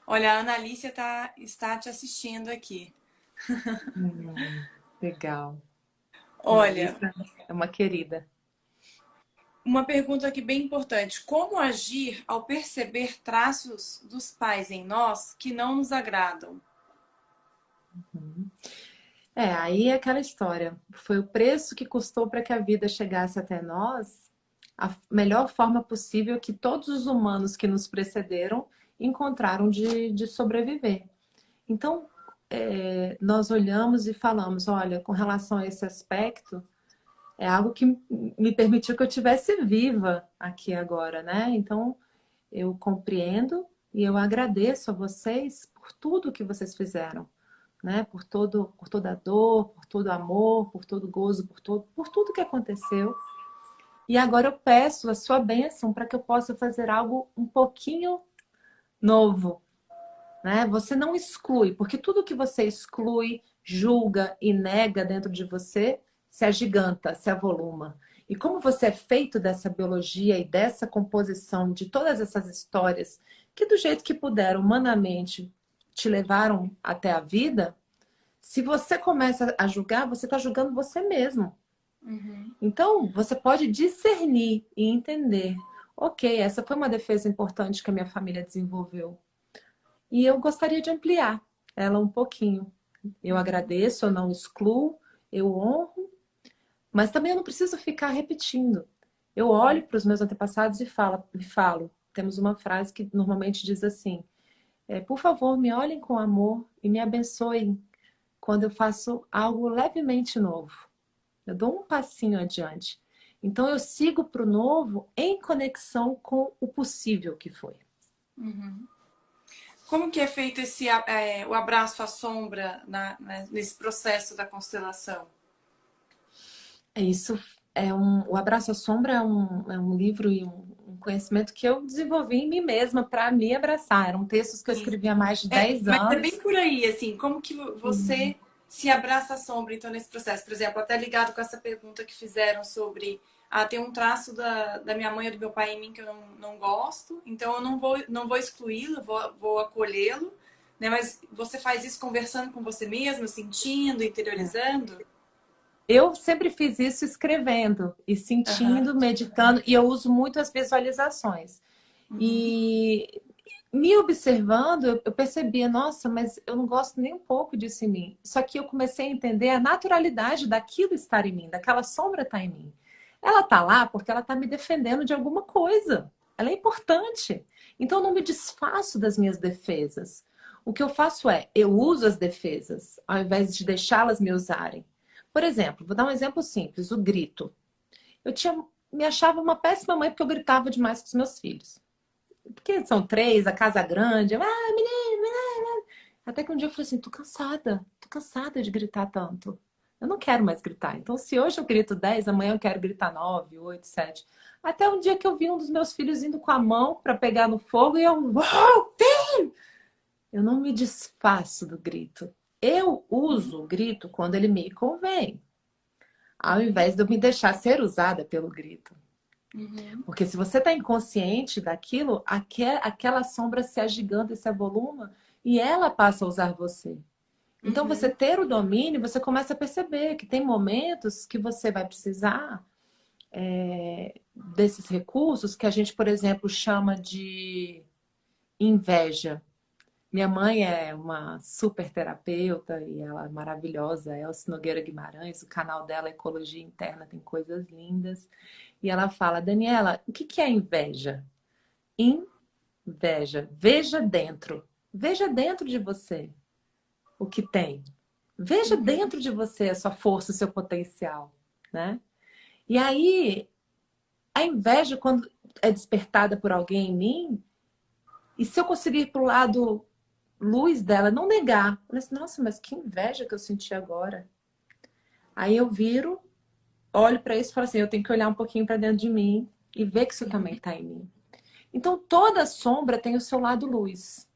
Olha, a Ana Alicia está te assistindo aqui. Legal. Olha, Analisa é uma querida. uma pergunta aqui bem importante. Como agir ao perceber traços dos pais em nós que não nos agradam? Aí é aquela história. Foi o preço que custou para que a vida chegasse até nós, a melhor forma possível que todos os humanos que nos precederam encontraram de sobreviver. Então, nós olhamos e falamos: olha, com relação a esse aspecto, é algo que me permitiu que eu tivesse viva aqui agora, né? Então, eu compreendo e eu agradeço a vocês por tudo que vocês fizeram, né? Por toda a dor, por todo o amor, por todo o gozo, por tudo que aconteceu. E agora eu peço a sua bênção para que eu possa fazer algo um pouquinho novo, né? Você não exclui, porque tudo que você exclui, julga e nega dentro de você se agiganta, se avoluma. E como você é feito dessa biologia e dessa composição de todas essas histórias que do jeito que puderam humanamente te levaram até a vida, se você começa a julgar, você está julgando você mesmo. Uhum, Então, você pode discernir e entender. Ok, essa foi uma defesa importante que a minha família desenvolveu. E eu gostaria de ampliar ela um pouquinho. Eu uhum, agradeço, eu não excluo, eu honro, mas também eu não preciso ficar repetindo. Eu olho para os meus antepassados e falo. Temos uma frase que normalmente diz assim: por favor, me olhem com amor e me abençoem quando eu faço algo levemente novo. Eu dou um passinho adiante. Então eu sigo para o novo em conexão com o possível que foi. uhum. Como que é feito o abraço à sombra nesse processo da constelação? Isso o Abraço à Sombra é um livro e um conhecimento que eu desenvolvi em mim mesma para me abraçar. Eram textos que eu Sim. escrevi há mais de É, 10 mas é bem anos. por aí, assim, como que você se abraça à sombra, então, nesse processo? Por exemplo, até ligado com essa pergunta que fizeram sobre tem um traço da minha mãe ou do meu pai em mim que eu não gosto, então eu não vou excluí-lo, vou acolhê-lo, né? Mas você faz isso conversando com você mesmo, sentindo, interiorizando? Eu sempre fiz isso escrevendo e Aham. sentindo, meditando, e eu uso muito as visualizações. Uhum. E me observando, eu percebia, nossa, mas eu não gosto nem um pouco disso em mim. Só que eu comecei a entender a naturalidade daquilo estar em mim, daquela sombra estar em mim. Ela está lá porque ela está me defendendo de alguma coisa. Ela é importante. Então eu não me desfaço das minhas defesas. O que eu faço eu uso as defesas, ao invés de deixá-las me usarem. Por exemplo, vou dar um exemplo simples, o grito. Me achava uma péssima mãe porque eu gritava demais com os meus filhos. Porque são três, a casa grande. Menina, menina. Até que um dia eu falei assim, tô cansada de gritar tanto. Eu não quero mais gritar. Então, se hoje eu grito 10, amanhã eu quero gritar 9, 8, 7. Até um dia que eu vi um dos meus filhos indo com a mão para pegar no fogo e eu, uau, eu não me desfaço do grito. Eu uso o grito quando ele me convém, ao invés de eu me deixar ser usada pelo grito. Uhum. Porque se você está inconsciente daquilo, aquela sombra se agiganta e se avoluma e ela passa a usar você. Então, você Uhum. ter o domínio, você começa a perceber que tem momentos que você vai precisar desses recursos que a gente, por exemplo, chama de inveja. Minha mãe é uma super terapeuta e ela é maravilhosa, Elce Nogueira Guimarães, o canal dela Ecologia Interna tem coisas lindas. E ela fala, Daniela, o que é inveja? Inveja. Veja dentro de você o que tem. Veja Uhum. dentro de você a sua força, o seu potencial, né? E aí, a inveja, quando é despertada por alguém em mim, e se eu conseguir ir pro lado luz dela, não negar. Eu falei assim, nossa, mas que inveja que eu senti agora. Aí eu viro, olho para isso e falo assim, eu tenho que olhar um pouquinho para dentro de mim e ver que isso também está em mim. Então, toda sombra tem o seu lado luz.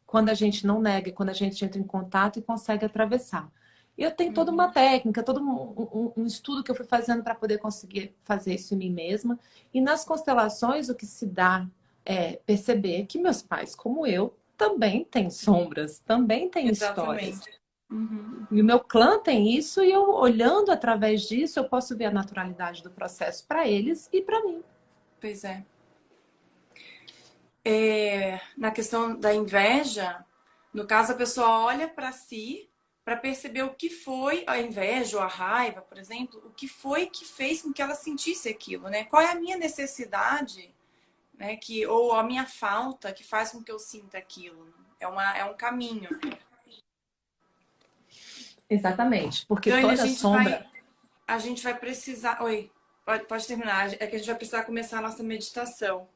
Quando a gente não nega, quando a gente entra em contato e consegue atravessar. E eu tenho toda uma Uhum. técnica, todo um estudo que eu fui fazendo para poder conseguir fazer isso em mim mesma. E nas constelações, o que se dá é perceber que meus pais, como eu, também têm sombras, também têm histórias. Exatamente. Uhum. E o meu clã tem isso, e eu, olhando através disso, eu posso ver a naturalidade do processo para eles e para mim. Pois é. Na questão da inveja, no caso, a pessoa olha para si para perceber o que foi a inveja ou a raiva, por exemplo, o que foi que fez com que ela sentisse aquilo, né? Qual é a minha necessidade, né? Ou a minha falta que faz com que eu sinta aquilo. É um caminho. Exatamente, porque Dani, toda sombra. a gente vai precisar. Oi, pode terminar. É que a gente vai precisar começar a nossa meditação.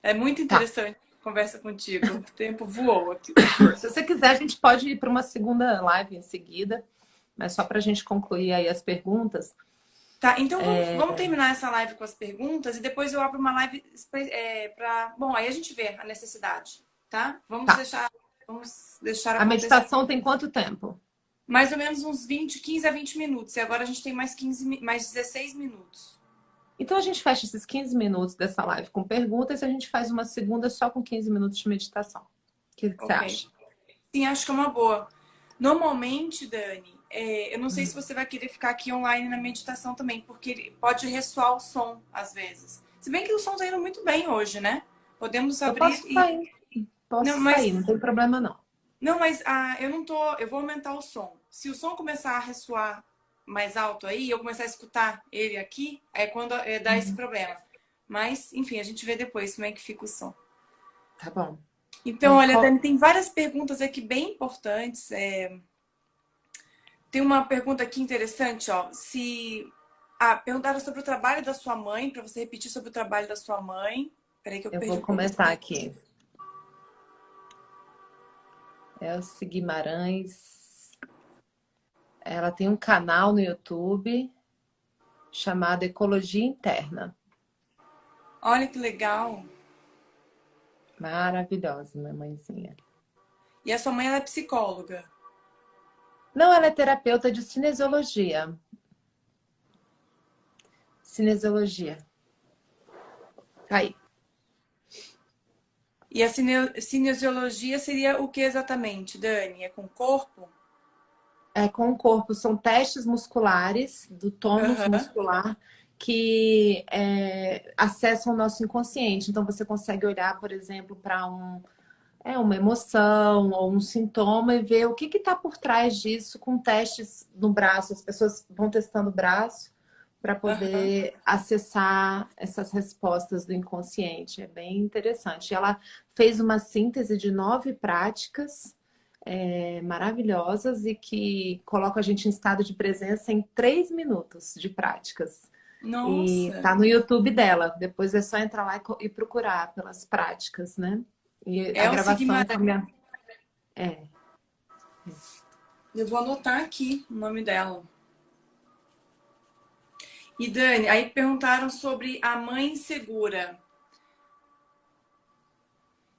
É muito Tá. interessante a conversa contigo. O tempo voou aqui. Se você quiser, a gente pode ir para uma segunda live em seguida, mas só para a gente concluir aí as perguntas. Tá, então vamos terminar essa live com as perguntas e depois eu abro uma live para. Bom, aí a gente vê a necessidade, tá? Tá. Vamos deixar A acontecer. meditação tem quanto tempo? Mais ou menos uns 15 a 20 minutos. E agora a gente tem mais 16 minutos. Então a gente fecha esses 15 minutos dessa live com perguntas e a gente faz uma segunda só com 15 minutos de meditação. O que você Ok. acha? Sim, acho que é uma boa. Normalmente, Dani, eu não sei se você vai querer ficar aqui online na meditação também, porque ele pode ressoar o som às vezes. Se bem que o som tá indo muito bem hoje, né? Podemos Eu abrir posso e. sair. Posso Não, mas sair, não tem problema não. Não, mas eu não tô. Eu vou aumentar o som. Se o som começar a ressoar mais alto aí, eu começar a escutar ele aqui, é quando dá esse problema. Mas, enfim, a gente vê depois como é que fica o som. Tá bom. Então, olha, Qual... Dani, tem várias perguntas aqui bem importantes. Tem uma pergunta aqui interessante, ó. Perguntaram sobre o trabalho da sua mãe, para você repetir sobre o trabalho da sua mãe. Peraí que eu Eu perdi vou um pouco. começar aqui. Elce Guimarães. Ela tem um canal no YouTube chamado Ecologia Interna. Olha que legal. Maravilhosa, minha mãezinha. E a sua mãe, ela é psicóloga. Não, ela é terapeuta de cinesiologia. Cinesiologia. Aí. E a cinesiologia seria o que exatamente, Dani? É com o corpo? É com o corpo. São testes musculares, do tônus Aham. muscular, que acessam o nosso inconsciente. Então, você consegue olhar, por exemplo, para uma emoção ou um sintoma e ver o que está por trás disso com testes no braço. As pessoas vão testando o braço para Aham. poder acessar essas respostas do inconsciente. É bem interessante. Ela fez uma síntese de 9 práticas maravilhosas e que colocam a gente em estado de presença em 3 minutos de práticas. E Nossa, tá no YouTube dela. Depois é só entrar lá e procurar pelas práticas, né? E a Elce gravação com a Guimarães. minha. É. Eu vou anotar aqui o nome dela. E Dani, aí perguntaram sobre a mãe insegura.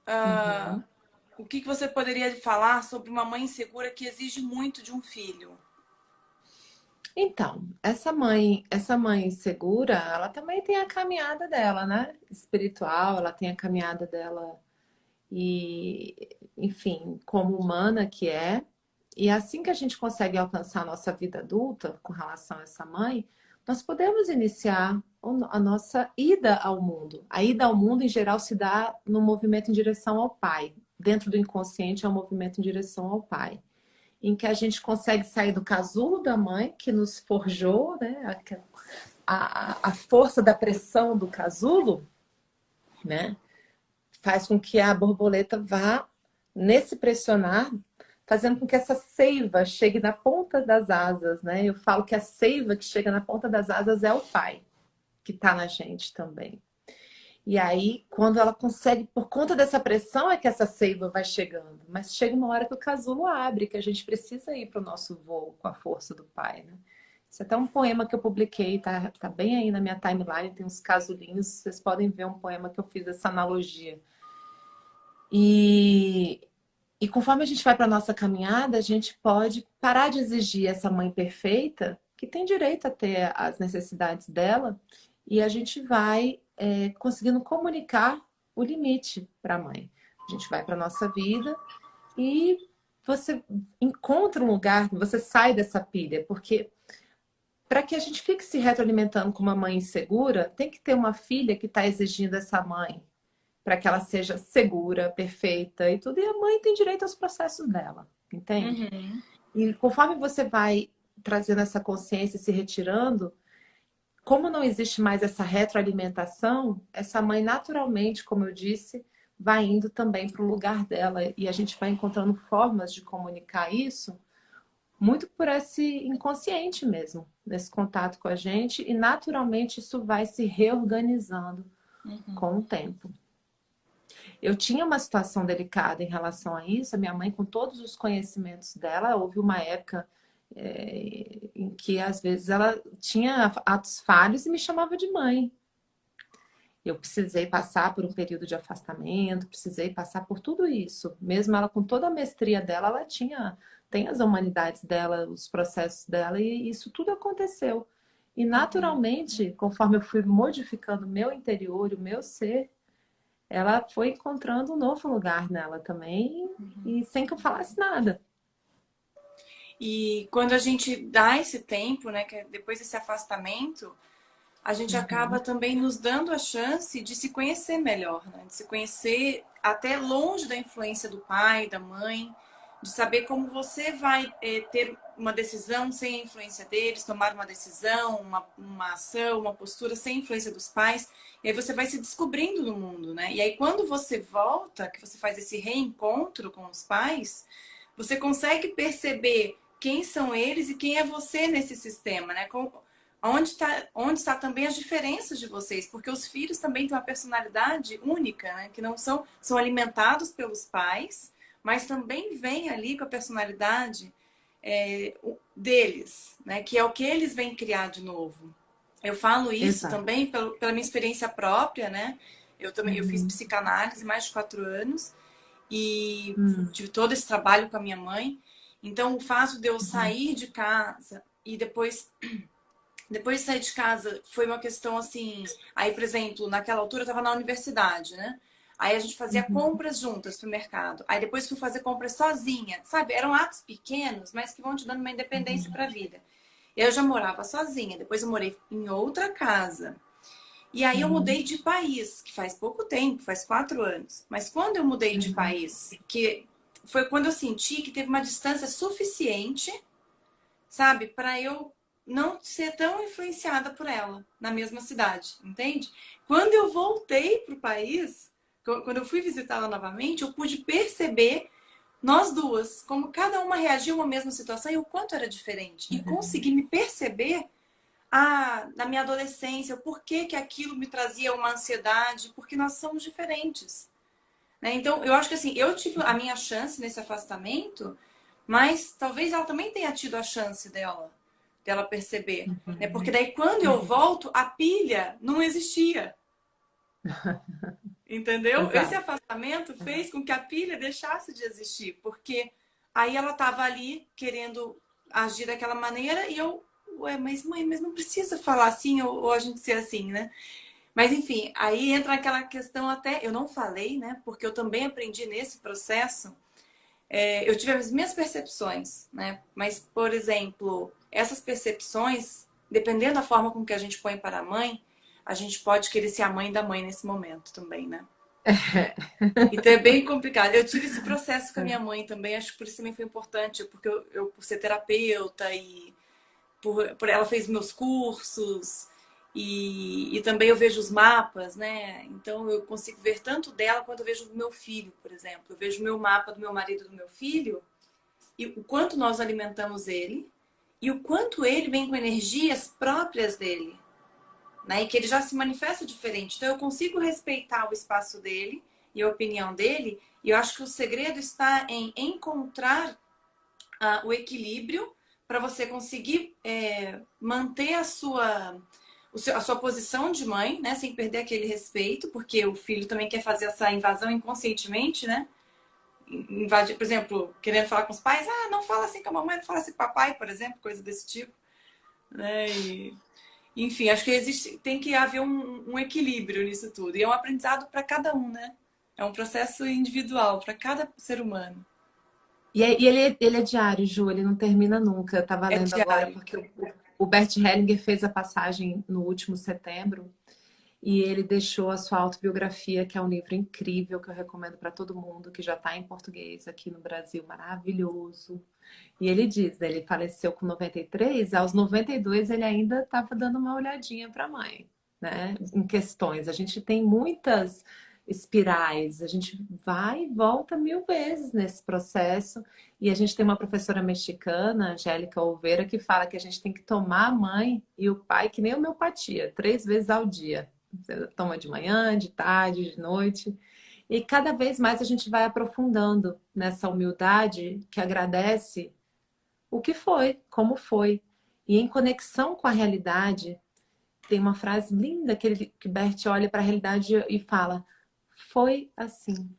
Uhum. O que você poderia falar sobre uma mãe insegura que exige muito de um filho? Então, essa mãe segura, ela também tem a caminhada dela, né? Espiritual, ela tem a caminhada dela e, enfim, como humana que é. E assim que a gente consegue alcançar a nossa vida adulta com relação a essa mãe, nós podemos iniciar a nossa ida ao mundo. A ida ao mundo, em geral, se dá no movimento em direção ao Pai. Dentro do inconsciente é um movimento em direção ao Pai, em que a gente consegue sair do casulo da mãe, que nos forjou, né? A força da pressão do casulo, né? Faz com que a borboleta vá nesse pressionar, fazendo com que essa seiva chegue na ponta das asas, né? Eu falo que a seiva que chega na ponta das asas é o pai, que está na gente também. E aí, quando ela consegue, por conta dessa pressão, é que essa seiva vai chegando. Mas chega uma hora que o casulo abre, que a gente precisa ir para o nosso voo com a força do pai, né? Isso é até um poema que eu publiquei, tá bem aí na minha timeline, tem uns casulinhos, vocês podem ver um poema que eu fiz essa analogia. E, e conforme a gente vai para a nossa caminhada, a gente pode parar de exigir essa mãe perfeita, que tem direito a ter as necessidades dela, e a gente vai conseguindo comunicar o limite para a mãe. A gente vai para a nossa vida e você encontra um lugar, você sai dessa pilha, porque para que a gente fique se retroalimentando com uma mãe insegura, tem que ter uma filha que está exigindo essa mãe para que ela seja segura, perfeita e tudo. E a mãe tem direito aos processos dela, entende? Uhum. E conforme você vai trazendo essa consciência e se retirando, como não existe mais essa retroalimentação, essa mãe naturalmente, como eu disse, vai indo também para o lugar dela e a gente vai encontrando formas de comunicar isso muito por esse inconsciente mesmo, nesse contato com a gente e naturalmente isso vai se reorganizando com o tempo. Eu tinha uma situação delicada em relação a isso. A minha mãe, com todos os conhecimentos dela, houve uma época em que às vezes ela tinha atos falhos e me chamava de mãe. Eu precisei passar por um período de afastamento, precisei passar por tudo isso. Mesmo ela com toda a mestria dela, ela tem as humanidades dela, os processos dela, e isso tudo aconteceu. E naturalmente, conforme eu fui modificando o meu interior, o meu ser, ela foi encontrando um novo lugar nela também, e sem que eu falasse nada. E quando a gente dá esse tempo, né, que é depois desse afastamento, a gente acaba Uhum. também nos dando a chance de se conhecer melhor, né? De se conhecer até longe da influência do pai, da mãe, de saber como você vai ter uma decisão sem a influência deles, tomar uma decisão, uma ação, uma postura sem a influência dos pais. E aí você vai se descobrindo no mundo, né? E aí quando você volta, que você faz esse reencontro com os pais, você consegue perceber quem são eles e quem é você nesse sistema, né? Onde está também as diferenças de vocês, porque os filhos também têm uma personalidade única, né? Que não são alimentados pelos pais, mas também vêm ali com a personalidade deles, né? Que é o que eles vêm criar de novo. Eu falo isso Exato. também pela minha experiência própria, né? Eu fiz Uhum. psicanálise mais de 4 anos e Uhum. tive todo esse trabalho com a minha mãe. Então, o fato de eu Uhum. sair de casa e depois de sair de casa, foi uma questão assim. Aí, por exemplo, naquela altura eu estava na universidade, né? Aí a gente fazia Uhum. compras juntas pro mercado. Aí depois fui fazer compras sozinha, sabe? Eram atos pequenos, mas que vão te dando uma independência para a vida. Eu já morava sozinha, depois eu morei em outra casa. E aí eu mudei Uhum. de país, que faz pouco tempo, faz 4 anos. Mas quando eu mudei de Uhum. país, que foi quando eu senti que teve uma distância suficiente, sabe, para eu não ser tão influenciada por ela na mesma cidade, entende? Quando eu voltei pro país, quando eu fui visitá-la novamente, eu pude perceber nós duas, como cada uma reagiu a uma mesma situação e o quanto era diferente. E consegui me perceber na minha adolescência, por que que aquilo me trazia uma ansiedade? Porque nós somos diferentes, né? Então, eu acho que assim, eu tive a minha chance nesse afastamento, mas talvez ela também tenha tido a chance dela perceber, né? Porque daí quando eu volto, a pilha não existia. Entendeu? Esse Exato. afastamento fez com que a pilha deixasse de existir, porque aí ela estava ali querendo agir daquela maneira e eu, ué, mas mãe, mas não precisa falar assim ou a gente ser assim, né? Mas enfim, aí entra aquela questão até, eu não falei, né? Porque eu também aprendi nesse processo, eu tive as minhas percepções, né? Mas, por exemplo, essas percepções, dependendo da forma com que a gente põe para a mãe, a gente pode querer ser a mãe da mãe nesse momento também, né? Então é bem complicado. Eu tive esse processo com a minha mãe também, acho que por isso também foi importante, porque eu por ser terapeuta e por ela fez meus cursos e também eu vejo os mapas, né? Então eu consigo ver tanto dela quanto eu vejo do meu filho, por exemplo. Eu vejo o meu mapa do meu marido e do meu filho e o quanto nós alimentamos ele e o quanto ele vem com energias próprias dele, né? E que ele já se manifesta diferente. Então eu consigo respeitar o espaço dele e a opinião dele, e eu acho que o segredo está em encontrar o equilíbrio para você conseguir manter a sua posição de mãe, né? Sem perder aquele respeito, porque o filho também quer fazer essa invasão inconscientemente, né? Invadir, por exemplo, querendo falar com os pais, não fala assim com a mamãe, não fala assim com o papai, por exemplo, coisa desse tipo, né? Enfim, acho que tem que haver um equilíbrio nisso tudo. E é um aprendizado para cada um, né? É um processo individual para cada ser humano. E ele é diário, Ju, ele não termina nunca. Eu estava É lendo agora diário. porque o Bert Hellinger fez a passagem no último setembro e ele deixou a sua autobiografia, que é um livro incrível que eu recomendo para todo mundo, que já está em português aqui no Brasil, maravilhoso. E ele diz, né, ele faleceu com 93, aos 92 ele ainda estava dando uma olhadinha para a mãe, né? Em questões. A gente tem muitas espirais, a gente vai e volta mil vezes nesse processo. E a gente tem uma professora mexicana, Angélica Oliveira, que fala que a gente tem que tomar a mãe e o pai que nem homeopatia, 3 vezes ao dia. Você toma de manhã, de tarde, de noite. E cada vez mais a gente vai aprofundando nessa humildade que agradece o que foi, como foi. E em conexão com a realidade, tem uma frase linda que Bert olha para a realidade e fala: foi assim,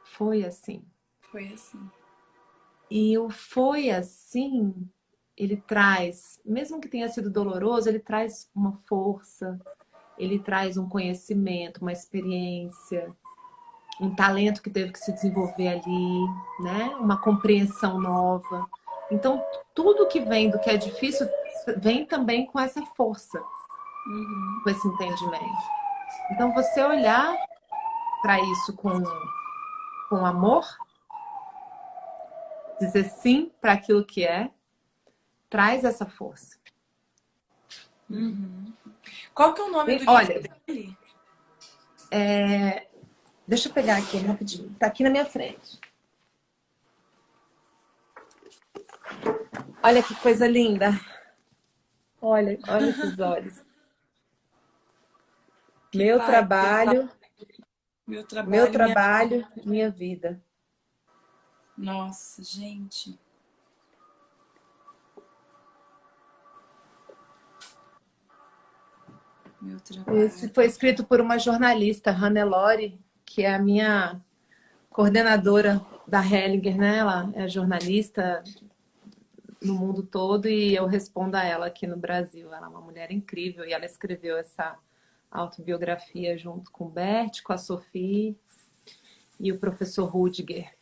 foi assim. Foi assim. E o foi assim, ele traz, mesmo que tenha sido doloroso, ele traz uma força, ele traz um conhecimento, uma experiência, um talento que teve que se desenvolver ali, né? Uma compreensão nova. Então, tudo que vem do que é difícil vem também com essa força, com esse entendimento. Então, você olhar para isso com amor, dizer sim para aquilo que é, traz essa força. Qual que é o nome do livro Olha, dele? deixa eu pegar aqui rapidinho. Tá aqui na minha frente. Olha que coisa linda. Olha, olha esses olhos. Que Meu pai, que ele fala, trabalho, meu meu trabalho, minha vida. trabalho, minha vida. Nossa, gente. Meu Esse trabalho. foi escrito por uma jornalista, Hannelore, que é a minha coordenadora da Hellinger, né? Ela é jornalista no mundo todo e eu respondo a ela aqui no Brasil. Ela é uma mulher incrível e ela escreveu essa autobiografia junto com o Bert, com a Sophie e o professor Rudiger.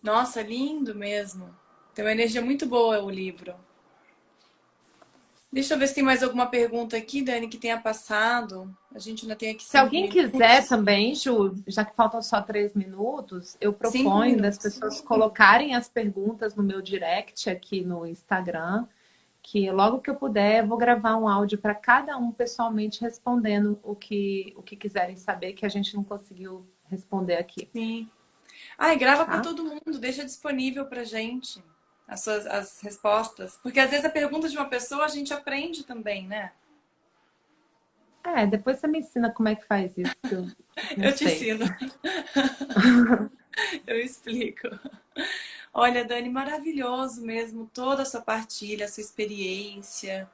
Nossa, lindo mesmo. Tem uma energia muito boa o livro. Deixa eu ver se tem mais alguma pergunta aqui, Dani, que tenha passado. A gente ainda tem aqui Se cinco alguém quiser minutos. também, Ju, já que faltam só 3 minutos, eu Cinco proponho das minutos. pessoas colocarem as perguntas no meu direct aqui no Instagram, que logo que eu puder, eu vou gravar um áudio para cada um pessoalmente respondendo o que quiserem saber que a gente não conseguiu responder aqui, Sim. Ai, grava para tá? todo mundo, deixa disponível pra gente. as respostas. Porque às vezes a pergunta de uma pessoa a gente aprende também, né? Depois você me ensina como é que faz isso, que eu não Eu te sei. ensino, eu explico. Olha, Dani, maravilhoso mesmo toda a sua partilha, a sua experiência,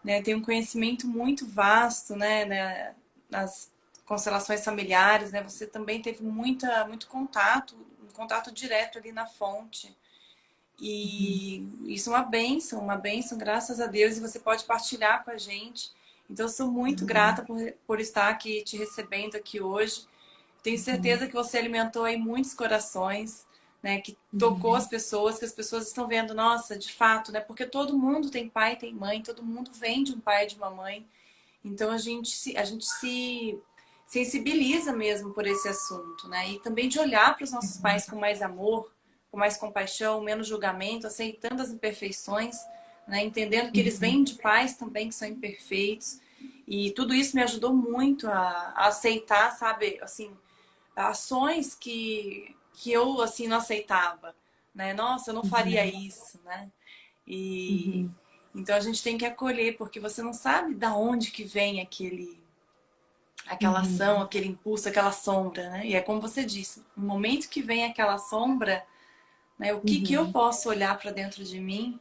né? Tem um conhecimento muito vasto, nas constelações familiares, né? Você também teve muito contato, um contato direto ali na fonte. E isso é uma bênção, graças a Deus, e você pode partilhar com a gente. Então, eu sou muito grata por estar aqui te recebendo aqui hoje. Tenho certeza que você alimentou aí muitos corações, né? Que tocou as pessoas, que as pessoas estão vendo, nossa, de fato, né? Porque todo mundo tem pai, tem mãe, todo mundo vem de um pai e de uma mãe. Então a gente se sensibiliza mesmo por esse assunto, né? E também de olhar para os nossos pais com mais amor, com mais compaixão, menos julgamento, aceitando as imperfeições, né? Entendendo que eles vêm de pais também que são imperfeitos. E tudo isso me ajudou muito a aceitar, sabe, assim, ações que eu assim não aceitava, né? Nossa, eu não faria isso, né? E Uhum. então a gente tem que acolher, porque você não sabe da onde que vem aquela ação, Uhum. aquele impulso, aquela sombra, né? E é como você disse, no momento que vem aquela sombra, né, o que eu Uhum. posso olhar para dentro de mim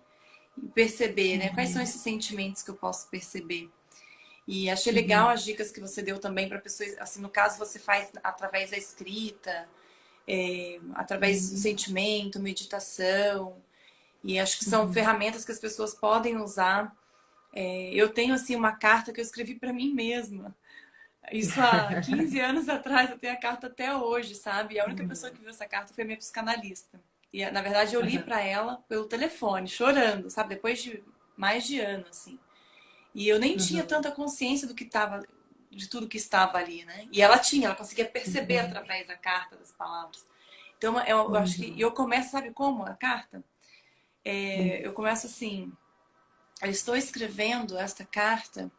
e perceber, né? Quais são Uhum. esses sentimentos que eu posso perceber? E achei legal Uhum. as dicas que você deu também para pessoas, assim, no caso você faz através da escrita, através do Uhum. sentimento, meditação, e acho que são Uhum. ferramentas que as pessoas podem usar. Eu tenho, assim, uma carta que eu escrevi para mim mesma. Isso há 15 anos atrás, eu tenho a carta até hoje, sabe? E a única pessoa que viu essa carta foi a minha psicanalista. E, na verdade, eu li Uhum. para ela pelo telefone, chorando, sabe? Depois de mais de ano, assim. E eu nem tinha Uhum. tanta consciência do que estava, de tudo que estava ali, né? E ela tinha, ela conseguia perceber Uhum. através da carta, das palavras. Então, eu acho que. E Uhum. eu começo, sabe como? A carta? Uhum. Eu começo assim. Eu estou escrevendo esta carta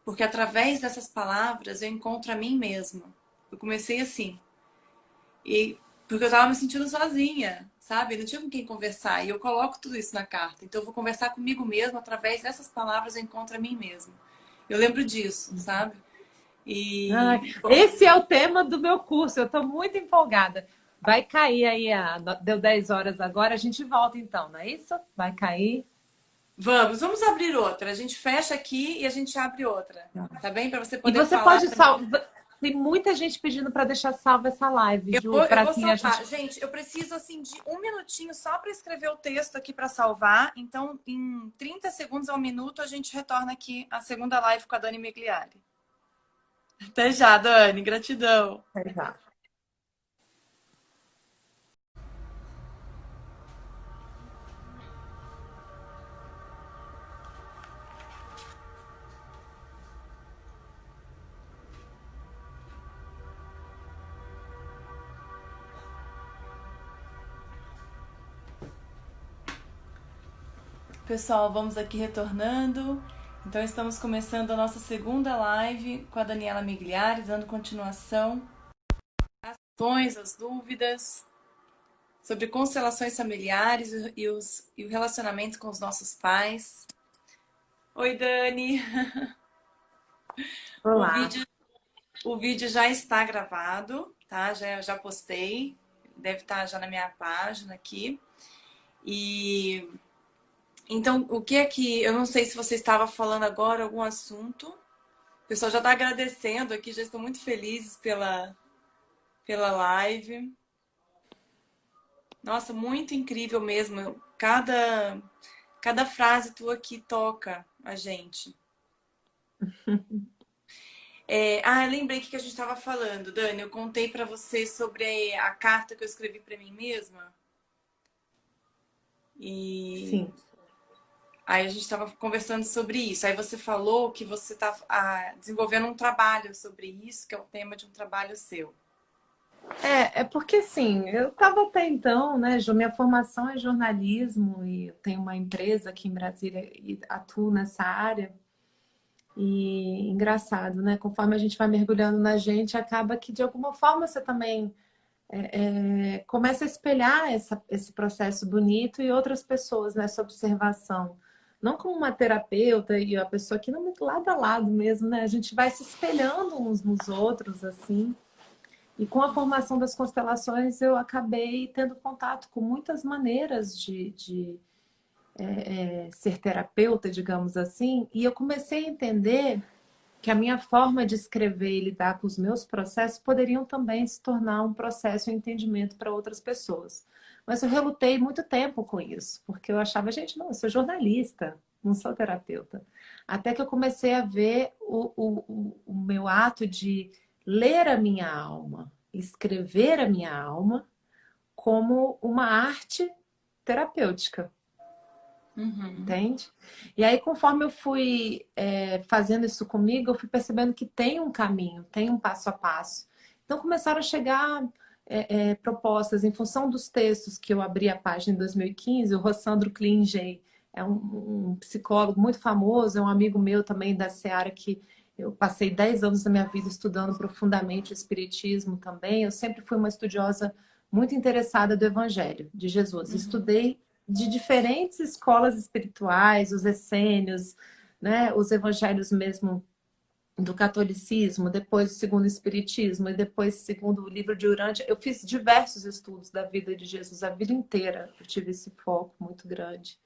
porque através dessas palavras eu encontro a mim mesma. Eu comecei assim. E porque eu estava me sentindo sozinha, sabe? Não tinha com quem conversar. E eu coloco tudo isso na carta. Então eu vou conversar comigo mesma, através dessas palavras eu encontro a mim mesma. Eu lembro disso, sabe? Ai, E bom, esse é o tema do meu curso. Eu estou muito empolgada. Vai cair aí, deu 10 horas agora. A gente volta então, não é isso? Vai cair. vamos abrir outra. A gente fecha aqui e a gente abre outra. Tá bem? Para você E poder você falar pode também. salvar. Tem muita gente pedindo para deixar salva essa live, Ju, Eu para vou assim a salvar. gente. Gente, eu preciso assim de um minutinho só para escrever o texto aqui para salvar. Então, em 30 segundos a um minuto, a gente retorna aqui a segunda live com a Dani Migliari. Até já, Dani. Gratidão. Exato. Pessoal, vamos aqui retornando. Então, estamos começando a nossa segunda live com a Daniela Migliari, dando continuação às questões, às dúvidas sobre constelações familiares e o relacionamento com os nossos pais. Oi, Dani! O Olá. vídeo, o vídeo já está gravado, tá? Já postei, deve estar já na minha página aqui. E então, o que é que. Eu não sei se você estava falando agora algum assunto. O pessoal já está agradecendo aqui, já estou muito felizes pela live. Nossa, muito incrível mesmo. Cada frase tua aqui toca a gente. Lembrei que a gente estava falando, Dani. Eu contei para você sobre a carta que eu escrevi para mim mesma. E Sim. aí a gente estava conversando sobre isso. Aí você falou que você está desenvolvendo um trabalho sobre isso, que é o tema de um trabalho seu. É porque assim, eu estava até então, né, Ju, minha formação é jornalismo e eu tenho uma empresa aqui em Brasília e atuo nessa área. E engraçado, né? Conforme a gente vai mergulhando na gente, acaba que de alguma forma você também começa a espelhar esse processo bonito e outras pessoas nessa observação. Não como uma terapeuta e a pessoa aqui, não, muito lado a lado mesmo, né? A gente vai se espelhando uns nos outros, assim. E com a formação das constelações, eu acabei tendo contato com muitas maneiras de ser terapeuta, digamos assim. E eu comecei a entender que a minha forma de escrever e lidar com os meus processos poderiam também se tornar um processo de entendimento para outras pessoas. Mas eu relutei muito tempo com isso, porque eu achava, gente, não, eu sou jornalista, não sou terapeuta. Até que eu comecei a ver o meu ato de ler a minha alma, escrever a minha alma como uma arte terapêutica. Uhum. Entende? E aí, conforme eu fui fazendo isso comigo, eu fui percebendo que tem um caminho, tem um passo a passo. Então, começaram a chegar propostas em função dos textos que eu abri a página em 2015. O Rossandro Klinger é um psicólogo muito famoso, é um amigo meu também da Seara, que eu passei 10 anos da minha vida estudando profundamente o Espiritismo também. Eu sempre fui uma estudiosa muito interessada do Evangelho de Jesus. Uhum. Estudei de diferentes escolas espirituais, os essênios, né, os evangelhos mesmo do catolicismo, depois o segundo espiritismo e depois o segundo livro de Urântia. Eu fiz diversos estudos da vida de Jesus, a vida inteira eu tive esse foco muito grande.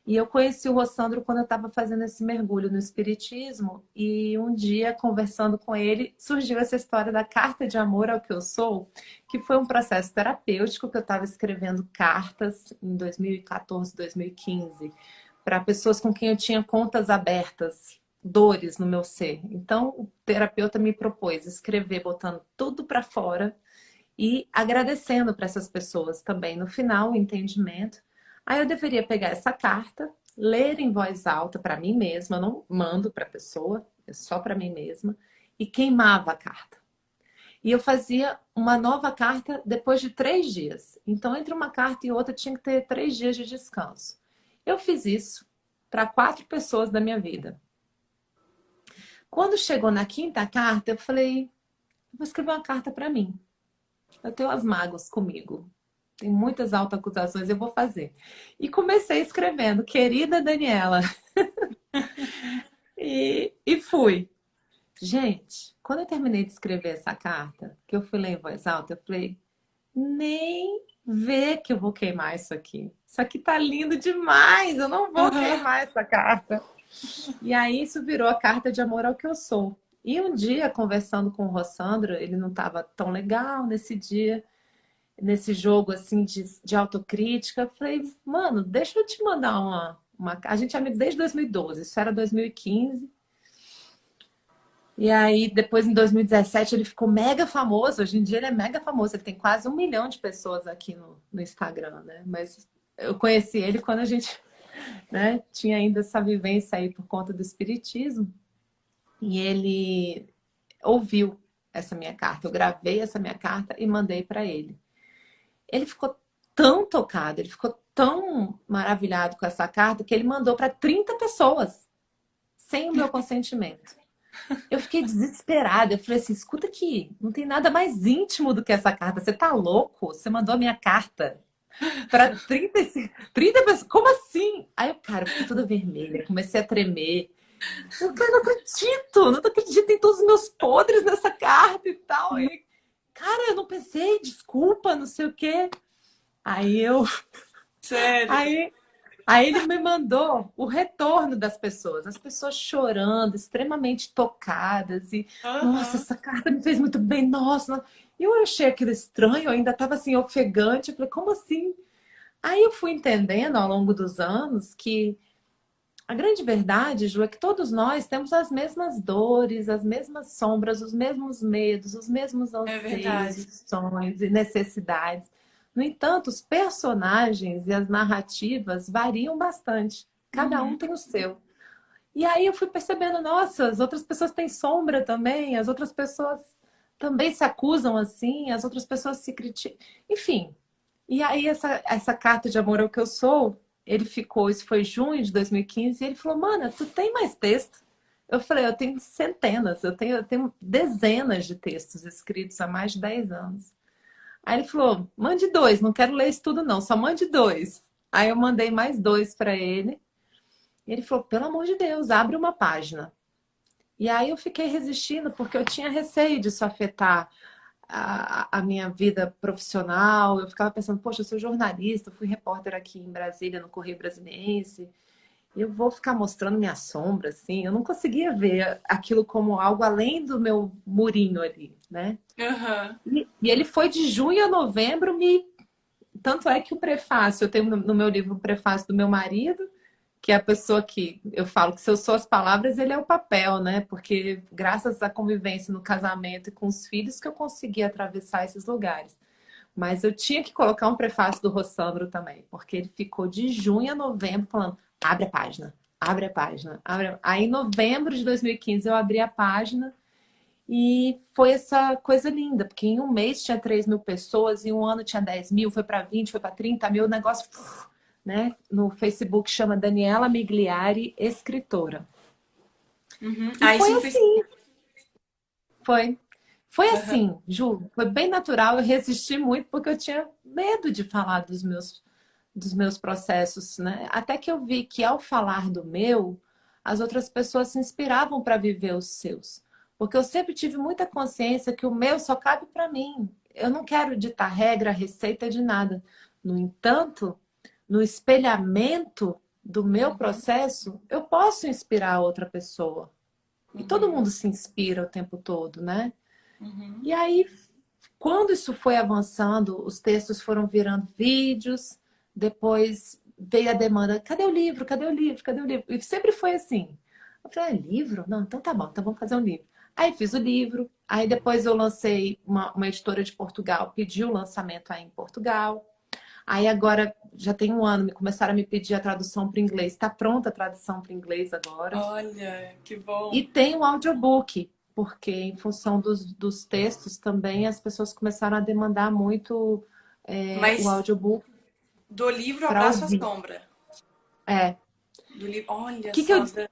E eu conheci o Rossandro quando eu estava fazendo esse mergulho no espiritismo e um dia, conversando com ele, surgiu essa história da carta de amor ao que eu sou, que foi um processo terapêutico que eu estava escrevendo cartas em 2014, 2015, para pessoas com quem eu tinha contas abertas, dores no meu ser. Então, o terapeuta me propôs escrever botando tudo para fora e agradecendo para essas pessoas também. No final, o entendimento. Aí eu deveria pegar essa carta, ler em voz alta para mim mesma, eu não mando para a pessoa, é só para mim mesma, e queimava a carta. E eu fazia uma nova carta depois de 3 dias. Então, entre uma carta e outra, tinha que ter 3 dias de descanso. Eu fiz isso para 4 pessoas da minha vida. Quando chegou na quinta carta, eu falei, vou escrever uma carta para mim. Eu tenho as mágoas comigo. Tem muitas autoacusações, eu vou fazer. E comecei escrevendo, querida Daniela. E fui. Gente, quando eu terminei de escrever essa carta, que eu fui ler em voz alta, eu falei, nem ver que eu vou queimar isso aqui. Isso aqui tá lindo demais, eu não vou Uhum. queimar essa carta. E aí isso virou a carta de amor ao que eu sou. E um dia, conversando com o Rossandro, ele não estava tão legal nesse dia, nesse jogo assim de autocrítica. Eu falei, mano, deixa eu te mandar uma. A gente é amigo desde 2012, isso era 2015. E aí, depois em 2017, ele ficou mega famoso. Hoje em dia ele é mega famoso. Ele tem quase 1 milhão de pessoas aqui no Instagram, né? Mas eu conheci ele quando a gente, né, tinha ainda essa vivência aí por conta do espiritismo. E ele ouviu essa minha carta. Eu gravei essa minha carta e mandei para ele. Ele ficou tão tocado, ele ficou tão maravilhado com essa carta que ele mandou para 30 pessoas, sem o meu consentimento. Eu fiquei desesperada. Eu falei assim: escuta aqui, não tem nada mais íntimo do que essa carta. Você tá louco? Você mandou a minha carta para 30 pessoas. Como assim? Aí, cara, eu fiquei toda vermelha, comecei a tremer. Eu falei, não acredito em todos os meus podres nessa carta e tal. E, cara, eu não pensei, desculpa, não sei o quê. Aí eu. Sério. Aí, aí ele me mandou o retorno das pessoas, as pessoas chorando, extremamente tocadas, e nossa, Uhum. essa carta me fez muito bem, nossa. E eu achei aquilo estranho, eu ainda estava assim, ofegante. Eu falei, como assim? Aí eu fui entendendo ao longo dos anos que a grande verdade, Ju, é que todos nós temos as mesmas dores, as mesmas sombras, os mesmos medos, os mesmos É anseios verdade. e sonhos e necessidades. No entanto, os personagens e as narrativas variam bastante. Cada um Uhum. tem o seu. E aí eu fui percebendo, nossa, as outras pessoas têm sombra também, as outras pessoas também se acusam assim, as outras pessoas se criticam. Enfim, e aí essa carta de amor ao que eu sou, ele ficou, isso foi junho de 2015, e ele falou, mana, tu tem mais texto? Eu falei, eu tenho centenas, eu tenho dezenas de textos escritos há mais de 10 anos. Aí ele falou, mande 2, não quero ler isso tudo não, só mande 2. Aí eu mandei mais 2 para ele. E ele falou, pelo amor de Deus, abre uma página. E aí eu fiquei resistindo porque eu tinha receio disso afetar a minha vida profissional. Eu ficava pensando, poxa, eu sou jornalista, eu fui repórter aqui em Brasília, no Correio Brasiliense. E eu vou ficar mostrando minha sombra, assim. Eu não conseguia ver aquilo como algo além do meu murinho ali, né? Aham. E ele foi de junho a novembro me... Tanto é que o prefácio, eu tenho no meu livro o prefácio do meu marido, que é a pessoa que eu falo que se eu sou as palavras, ele é o papel, né? Porque graças à convivência no casamento e com os filhos que eu consegui atravessar esses lugares. Mas eu tinha que colocar um prefácio do Rossandro também, porque ele ficou de junho a novembro falando, abre a página, abre a página. Abre... Aí em novembro de 2015 eu abri a página e foi essa coisa linda, porque em um mês tinha 3.000 pessoas, em um ano tinha 10.000, foi para 20, foi para 30 mil, o negócio, né? No Facebook chama Daniela Migliari, escritora. Uhum. E Ah, foi isso no Facebook. assim, foi. Foi Aham. assim, Ju, foi bem natural, eu resisti muito porque eu tinha medo de falar dos meus processos, né? Até que eu vi que ao falar do meu, as outras pessoas se inspiravam para viver os seus. Porque eu sempre tive muita consciência que o meu só cabe para mim. Eu não quero ditar regra, receita de nada. No entanto, no espelhamento do meu Uhum. processo, eu posso inspirar outra pessoa. E todo Uhum. mundo se inspira o tempo todo, né? Uhum. E aí, quando isso foi avançando, os textos foram virando vídeos, depois veio a demanda, cadê o livro? Cadê o livro? Cadê o livro? E sempre foi assim. Eu falei, livro? Não, então tá bom, então vamos fazer um livro. Aí fiz o livro, aí depois eu lancei, uma editora de Portugal pediu o lançamento aí em Portugal. Aí agora, já tem um ano, me começaram a me pedir a tradução para o inglês. Está pronta a tradução para o inglês agora. Olha, que E bom. tem o audiobook, porque em função dos textos também as pessoas começaram a demandar muito o Mas audiobook do livro para Abraço à ouvir. Sombra. É. Do livro. O Olha que que eu, só, Dan.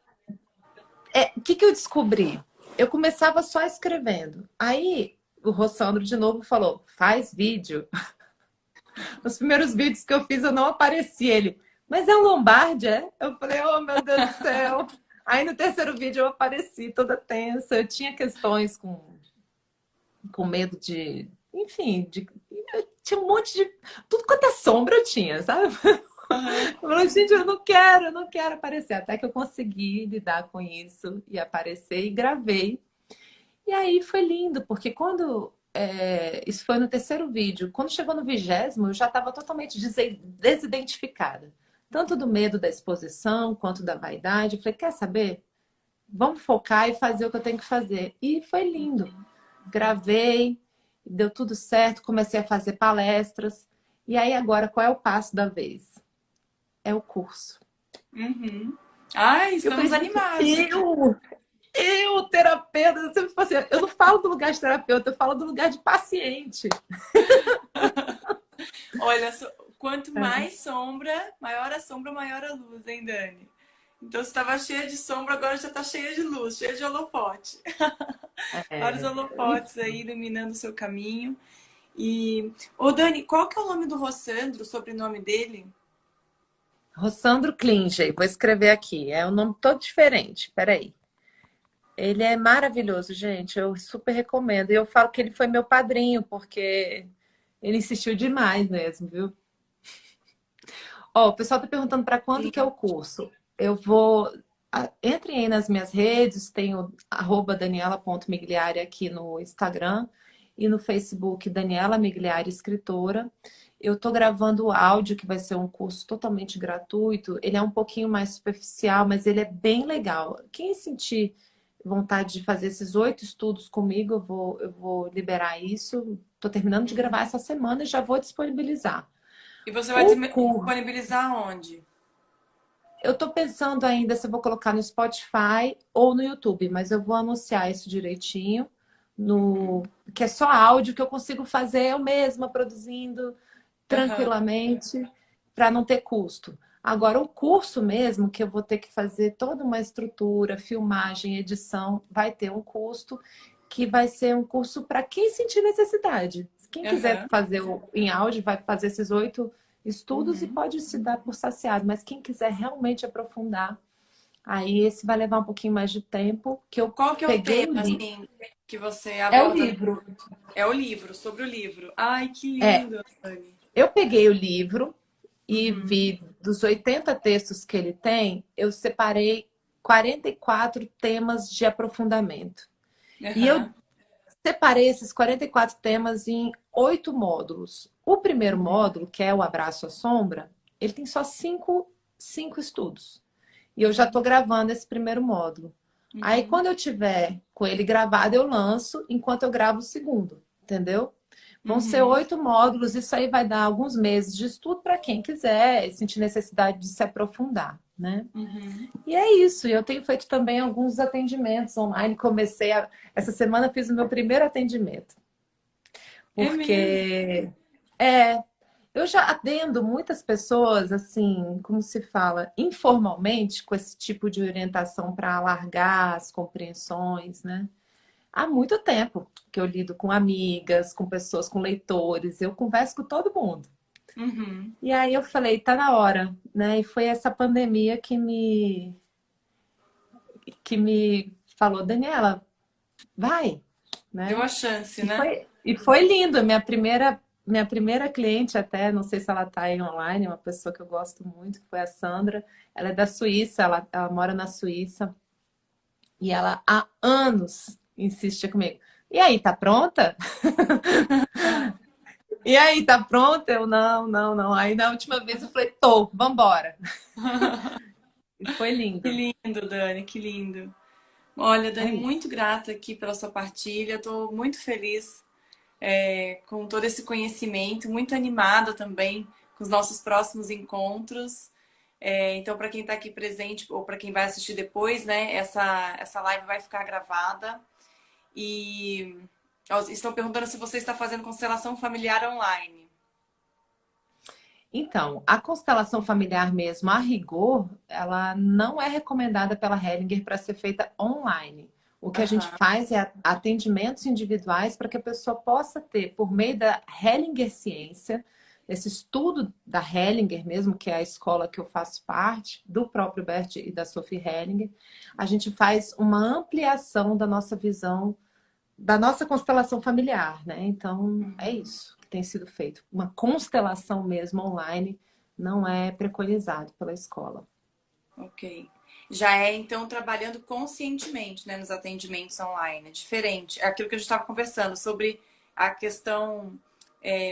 que eu descobri? Eu começava só escrevendo. Aí o Rossandro de novo falou, faz vídeo. Os primeiros vídeos que eu fiz eu não apareci. Ele, mas é um Lombardi, é? Eu falei, oh meu Deus do céu. Aí no terceiro vídeo eu apareci toda tensa. Eu tinha questões com medo de, enfim, eu tinha um monte de, tudo quanto é sombra eu tinha, sabe? Aham. Eu falei, gente, eu não quero aparecer. Até que eu consegui lidar com isso e aparecer e gravei. E aí foi lindo, porque quando isso foi no terceiro vídeo, quando chegou no 20º, eu já estava totalmente desidentificada. Tanto do medo da exposição quanto da vaidade. Eu falei, quer saber? Vamos focar e fazer o que eu tenho que fazer. E foi lindo. Gravei, deu tudo certo, comecei a fazer palestras. E aí agora, qual é o passo da vez? É o curso. Uhum. Ai, Eu falei, estamos gente, animados aqui. terapeuta, eu sempre falo assim, eu não falo do lugar de terapeuta, eu falo do lugar de paciente. Olha, quanto É, mais sombra, maior a luz, hein, Dani? Então você estava cheia de sombra, agora já está cheia de luz, cheia de holofote. Vários é, holofotes aí iluminando o seu caminho. E, ô Dani, qual que é o nome do Rossandro, o sobrenome dele? Rossandro Klinger, vou escrever aqui. É um nome todo diferente. Peraí. Ele é maravilhoso, gente. Eu super recomendo. E eu falo que ele foi meu padrinho, porque ele insistiu demais mesmo, viu? Ó, o pessoal tá perguntando para quando que é o curso. Eu vou. Entrem aí nas minhas redes, tem o @daniela.migliari aqui no Instagram e no Facebook Daniela Migliari Escritora. Eu tô gravando o áudio, que vai ser um curso totalmente gratuito. Ele é um pouquinho mais superficial, mas ele é bem legal. Quem sentir vontade de fazer esses 8 estudos comigo, eu vou liberar isso. Tô terminando de gravar essa semana e já vou disponibilizar. E você vai O curso. disponibilizar onde? Eu tô pensando ainda se eu vou colocar no Spotify ou no YouTube, mas eu vou anunciar isso direitinho. No que é só áudio que eu consigo fazer eu mesma produzindo Aham. tranquilamente para não ter custo. Agora o curso mesmo que eu vou ter que fazer toda uma estrutura, filmagem, edição, vai ter um custo que vai ser um curso para quem sentir necessidade. quem quiser Aham. fazer em áudio vai fazer esses 8 estudos e Uhum. pode se dar por saciado. Mas quem quiser realmente aprofundar, aí esse vai levar um pouquinho mais de tempo, que eu Qual que é o peguei tema, o livro. assim, que você É o aborda? livro. É o livro, sobre o livro. Ai, que É, lindo, Dani. eu peguei o livro e Uhum. vi dos 80 textos que ele tem, eu separei 44 temas de aprofundamento. E eu Aham. separei esses 44 temas em 8 módulos. O primeiro Uhum. módulo, que é o Abraço à Sombra, ele tem só cinco estudos. E eu já Uhum. estou gravando esse primeiro módulo. Aí, Uhum. quando eu tiver com ele gravado, eu lanço enquanto eu gravo o segundo, entendeu? Vão ser Uhum. 8 módulos, isso aí vai dar alguns meses de estudo para quem quiser sentir necessidade de se aprofundar, né? Uhum. E é isso, eu tenho feito também alguns atendimentos online. Essa semana fiz o meu primeiro atendimento, É mesmo? porque é, eu já atendo muitas pessoas, assim, como se fala, informalmente, com esse tipo de orientação para alargar as compreensões, né? Há muito tempo que eu lido com amigas, com pessoas, com leitores, eu converso com todo mundo. Uhum. E aí eu falei, tá na hora, né? E foi essa pandemia que me falou, Daniela, vai, Deu né? a chance, E né? foi lindo. Minha primeira cliente, até, não sei se ela está aí online, uma pessoa que eu gosto muito, foi a Sandra. Ela é da Suíça, ela mora na Suíça. E ela há anos insiste comigo. E aí, tá pronta? E aí, tá pronta? Eu, não, não, não. Aí, na última vez, eu falei, tô, vambora. E foi Que lindo. lindo, Dani, que lindo. Olha, É Dani, isso. muito grata aqui pela sua partilha. Estou muito feliz com todo esse conhecimento, muito animada também com os nossos próximos encontros. Então, para quem está aqui presente ou para quem vai assistir depois, né, essa live vai ficar gravada. E ó, estão perguntando se você está fazendo constelação familiar online. Então, a constelação familiar mesmo, a rigor, ela não é recomendada pela Hellinger para ser feita online. O que a gente Aham. faz é atendimentos individuais para que a pessoa possa ter, por meio da Hellinger Ciência, esse estudo da Hellinger mesmo, que é a escola que eu faço parte, do próprio Bert e da Sophie Hellinger, a gente faz uma ampliação da nossa visão da nossa constelação familiar, né? Então, é Uhum. isso que tem sido feito. Uma constelação mesmo online não é preconizado pela escola. Ok. Já é, então, trabalhando conscientemente, né, nos atendimentos online. É diferente. É aquilo que a gente estava conversando sobre a questão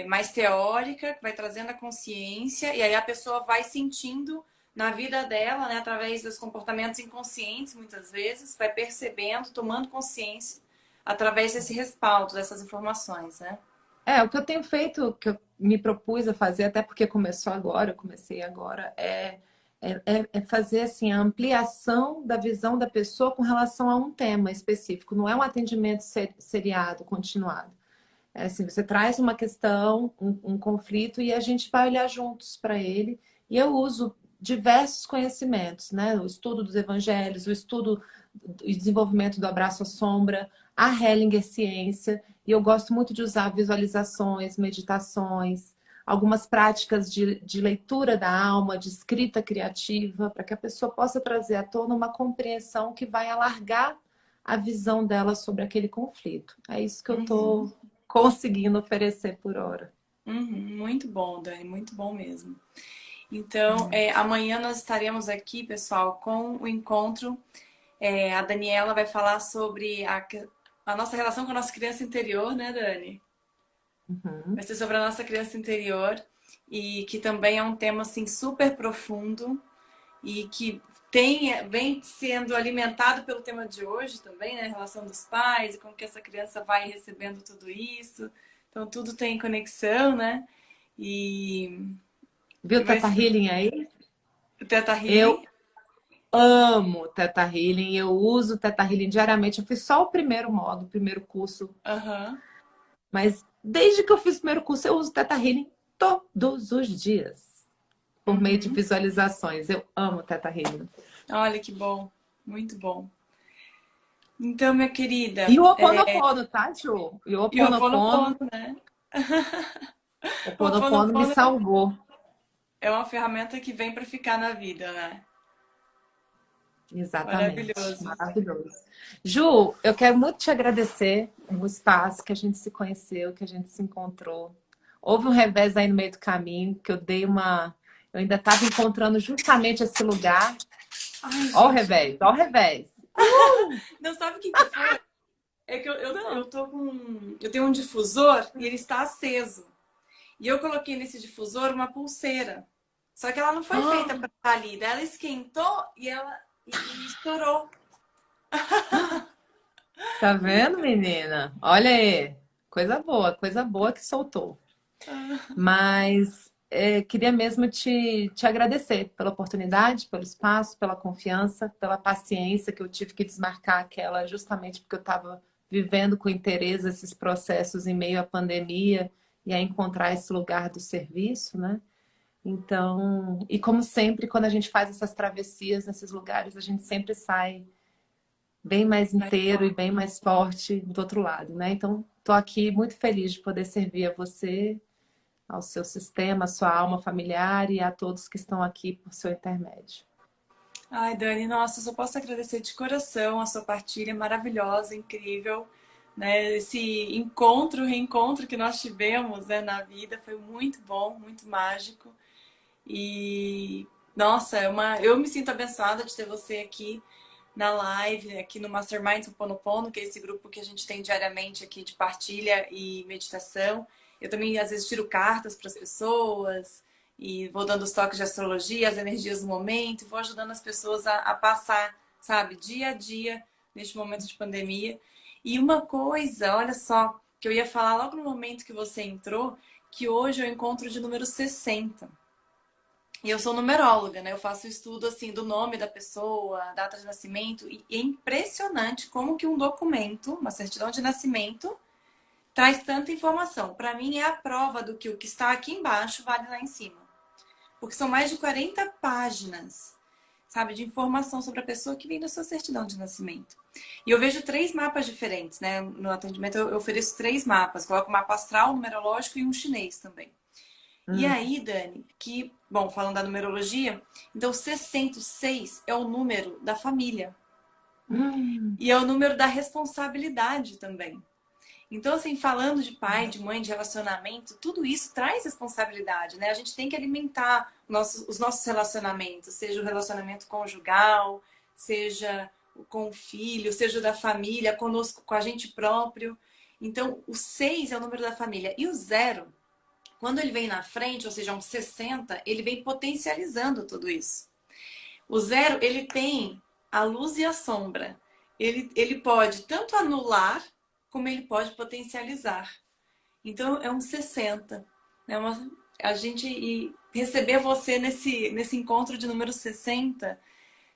mais teórica, que vai trazendo a consciência, e aí a pessoa vai sentindo na vida dela, né, através dos comportamentos inconscientes, muitas vezes, vai percebendo, tomando consciência através desse respaldo, dessas informações, né? O que eu tenho feito, o que eu me propus a fazer, até porque começou agora, eu comecei agora, é fazer assim, a ampliação da visão da pessoa com relação a um tema específico. Não é um atendimento seriado, continuado. É assim, você traz uma questão, um conflito, e a gente vai olhar juntos para ele. E eu uso diversos conhecimentos, né? O estudo dos evangelhos, o estudo e desenvolvimento do abraço à sombra, a Hellinger Ciência. E eu gosto muito de usar visualizações, meditações, algumas práticas de leitura da alma, de escrita criativa, para que a pessoa possa trazer à tona uma compreensão que vai alargar a visão dela sobre aquele conflito. É isso que eu Uhum. estou conseguindo oferecer por hora. Uhum. Muito bom, Dani, muito bom mesmo. Então, É. amanhã nós estaremos aqui, pessoal, com o encontro. A Daniela vai falar sobre a nossa relação com a nossa criança interior, né, Dani? Vai Uhum. ser sobre a nossa criança interior e que também é um tema assim super profundo e que vem sendo alimentado pelo tema de hoje também, né? A relação dos pais e como que essa criança vai recebendo tudo isso. Então tudo tem conexão, né? E Viu vai Teta ser Healing aí? o Teta Eu Healing. amo Teta Healing, eu uso Teta Healing diariamente. Eu fiz só o primeiro módulo, o primeiro curso, Aham. mas desde que eu fiz o primeiro curso, eu uso Teta Healing todos os dias, por meio de Uhum. visualizações. Eu amo Teta Healing. Olha que bom, muito bom. Então, minha E querida, o Ho'oponopono, tá, Ju? E o e o Ho'oponopono Ponopono, né? O O Ponopono me Ponopono salvou. é uma ferramenta que vem para ficar na vida, né? Exatamente. Maravilhoso. Maravilhoso. Ju, eu quero muito te agradecer o espaço que a gente se conheceu, que a gente se encontrou. Houve um revés aí no meio do caminho, que eu dei uma. Eu ainda estava encontrando justamente esse lugar. Ai, Ó o gente, revés, ó o revés. não sabe o que que foi? É que eu Não. tô com. Eu tenho um difusor e ele está aceso. E eu coloquei nesse difusor uma pulseira. Só que ela não foi feita para estar ali. Daí ela esquentou e estourou. Tá vendo, menina? Olha aí. Coisa boa que soltou. Mas queria mesmo te agradecer pela oportunidade, pelo espaço, pela confiança, pela paciência que eu tive que desmarcar aquela justamente porque eu estava vivendo com interesse esses processos em meio à pandemia e a encontrar esse lugar do serviço, né? Então, e como sempre, quando a gente faz essas travessias nesses lugares, a gente sempre sai bem mais Mas, inteiro ó, e bem mais forte do outro lado, né? Então, estou aqui muito feliz de poder servir a você, ao seu sistema, à sua alma familiar e a todos que estão aqui por seu intermédio. ai, Dani, nossa, eu só posso agradecer de coração a sua partilha maravilhosa, incrível, né? Esse encontro, reencontro que nós tivemos, né, na vida foi muito bom, muito mágico. E nossa, eu me sinto abençoada de ter você aqui na live, aqui no Mastermind Ho'oponopono, que é esse grupo que a gente tem diariamente aqui de partilha e meditação. Eu também, às vezes, tiro cartas para as pessoas e vou dando os toques de astrologia, as energias do momento, vou ajudando as pessoas a passar, sabe, dia a dia neste momento de pandemia. E uma coisa, olha só, que eu ia falar logo no momento que você entrou, que hoje é o encontro de número 60. E eu sou numeróloga, né? Eu faço o estudo assim do nome da pessoa, data de nascimento, e é impressionante como que um documento, uma certidão de nascimento, traz tanta informação. Para mim é a prova do que o que está aqui embaixo vale lá em cima. Porque são mais de 40 páginas, sabe, de informação sobre a pessoa que vem da sua certidão de nascimento. E eu vejo três mapas diferentes, né? No atendimento eu ofereço três mapas, coloco o mapa astral, numerológico e um chinês também. E Hum. aí, Dani, que, bom, falando da numerologia, então 66 é o número da família Hum. e é o número da responsabilidade também. Então, assim, falando de pai, de mãe, de relacionamento, tudo isso traz responsabilidade, né? A gente tem que alimentar os nossos relacionamentos, seja o relacionamento conjugal, seja com o filho, seja da família, conosco, com a gente próprio. Então, o 6 é o número da família e o zero, quando ele vem na frente, ou seja, um 60, ele vem potencializando tudo isso. O zero, ele tem a luz e a sombra. Ele pode tanto anular, como ele pode potencializar. Então, é um 60. É uma, a gente receber você nesse encontro de número 60,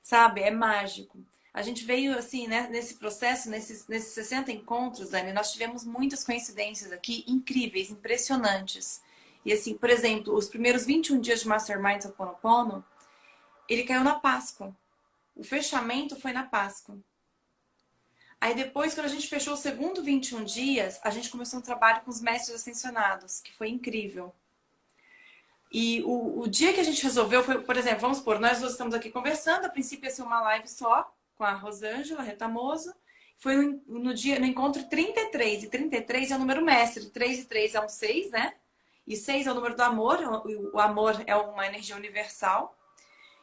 sabe? É mágico. A gente veio assim, né, nesse processo, nesses 60 encontros, Dani, nós tivemos muitas coincidências aqui incríveis, impressionantes. E assim, por exemplo, os primeiros 21 dias de Mastermind Ho'oponopono, ele caiu na Páscoa. O fechamento foi na Páscoa. Aí depois, quando a gente fechou o segundo 21 dias, a gente começou um trabalho com os mestres ascensionados, que foi incrível. E o dia que a gente resolveu foi, por exemplo, vamos supor, nós dois estamos aqui conversando, a princípio ia ser uma live só, com a Rosângela Retamoso. Foi no dia, no encontro 33, e 33 é o número mestre, 3 e 3 é um 6, né? E 6 é o número do amor, o amor é uma energia universal.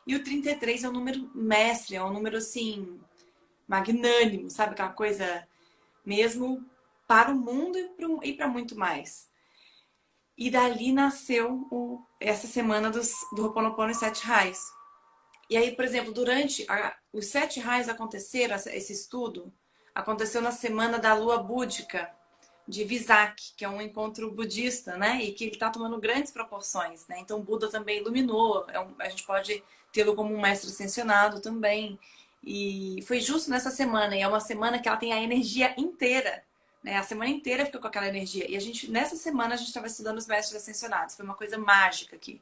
E o 33 é o número mestre, é um número assim, magnânimo, sabe? Aquela coisa mesmo para o mundo e para muito mais. E dali nasceu essa semana do Ho'oponopono e Sete Raios. E aí, por exemplo, durante os Sete Raios aconteceram, esse estudo aconteceu na semana da lua búdica de Visak, que é um encontro budista, né? E que ele está tomando grandes proporções, né? Então, Buda também iluminou, a gente pode tê-lo como um mestre ascensionado também. E foi justo nessa semana, e é uma semana que ela tem a energia inteira, né? A semana inteira fica com aquela energia. E a gente, nessa semana, a gente estava estudando os mestres ascensionados. Foi uma coisa mágica aqui.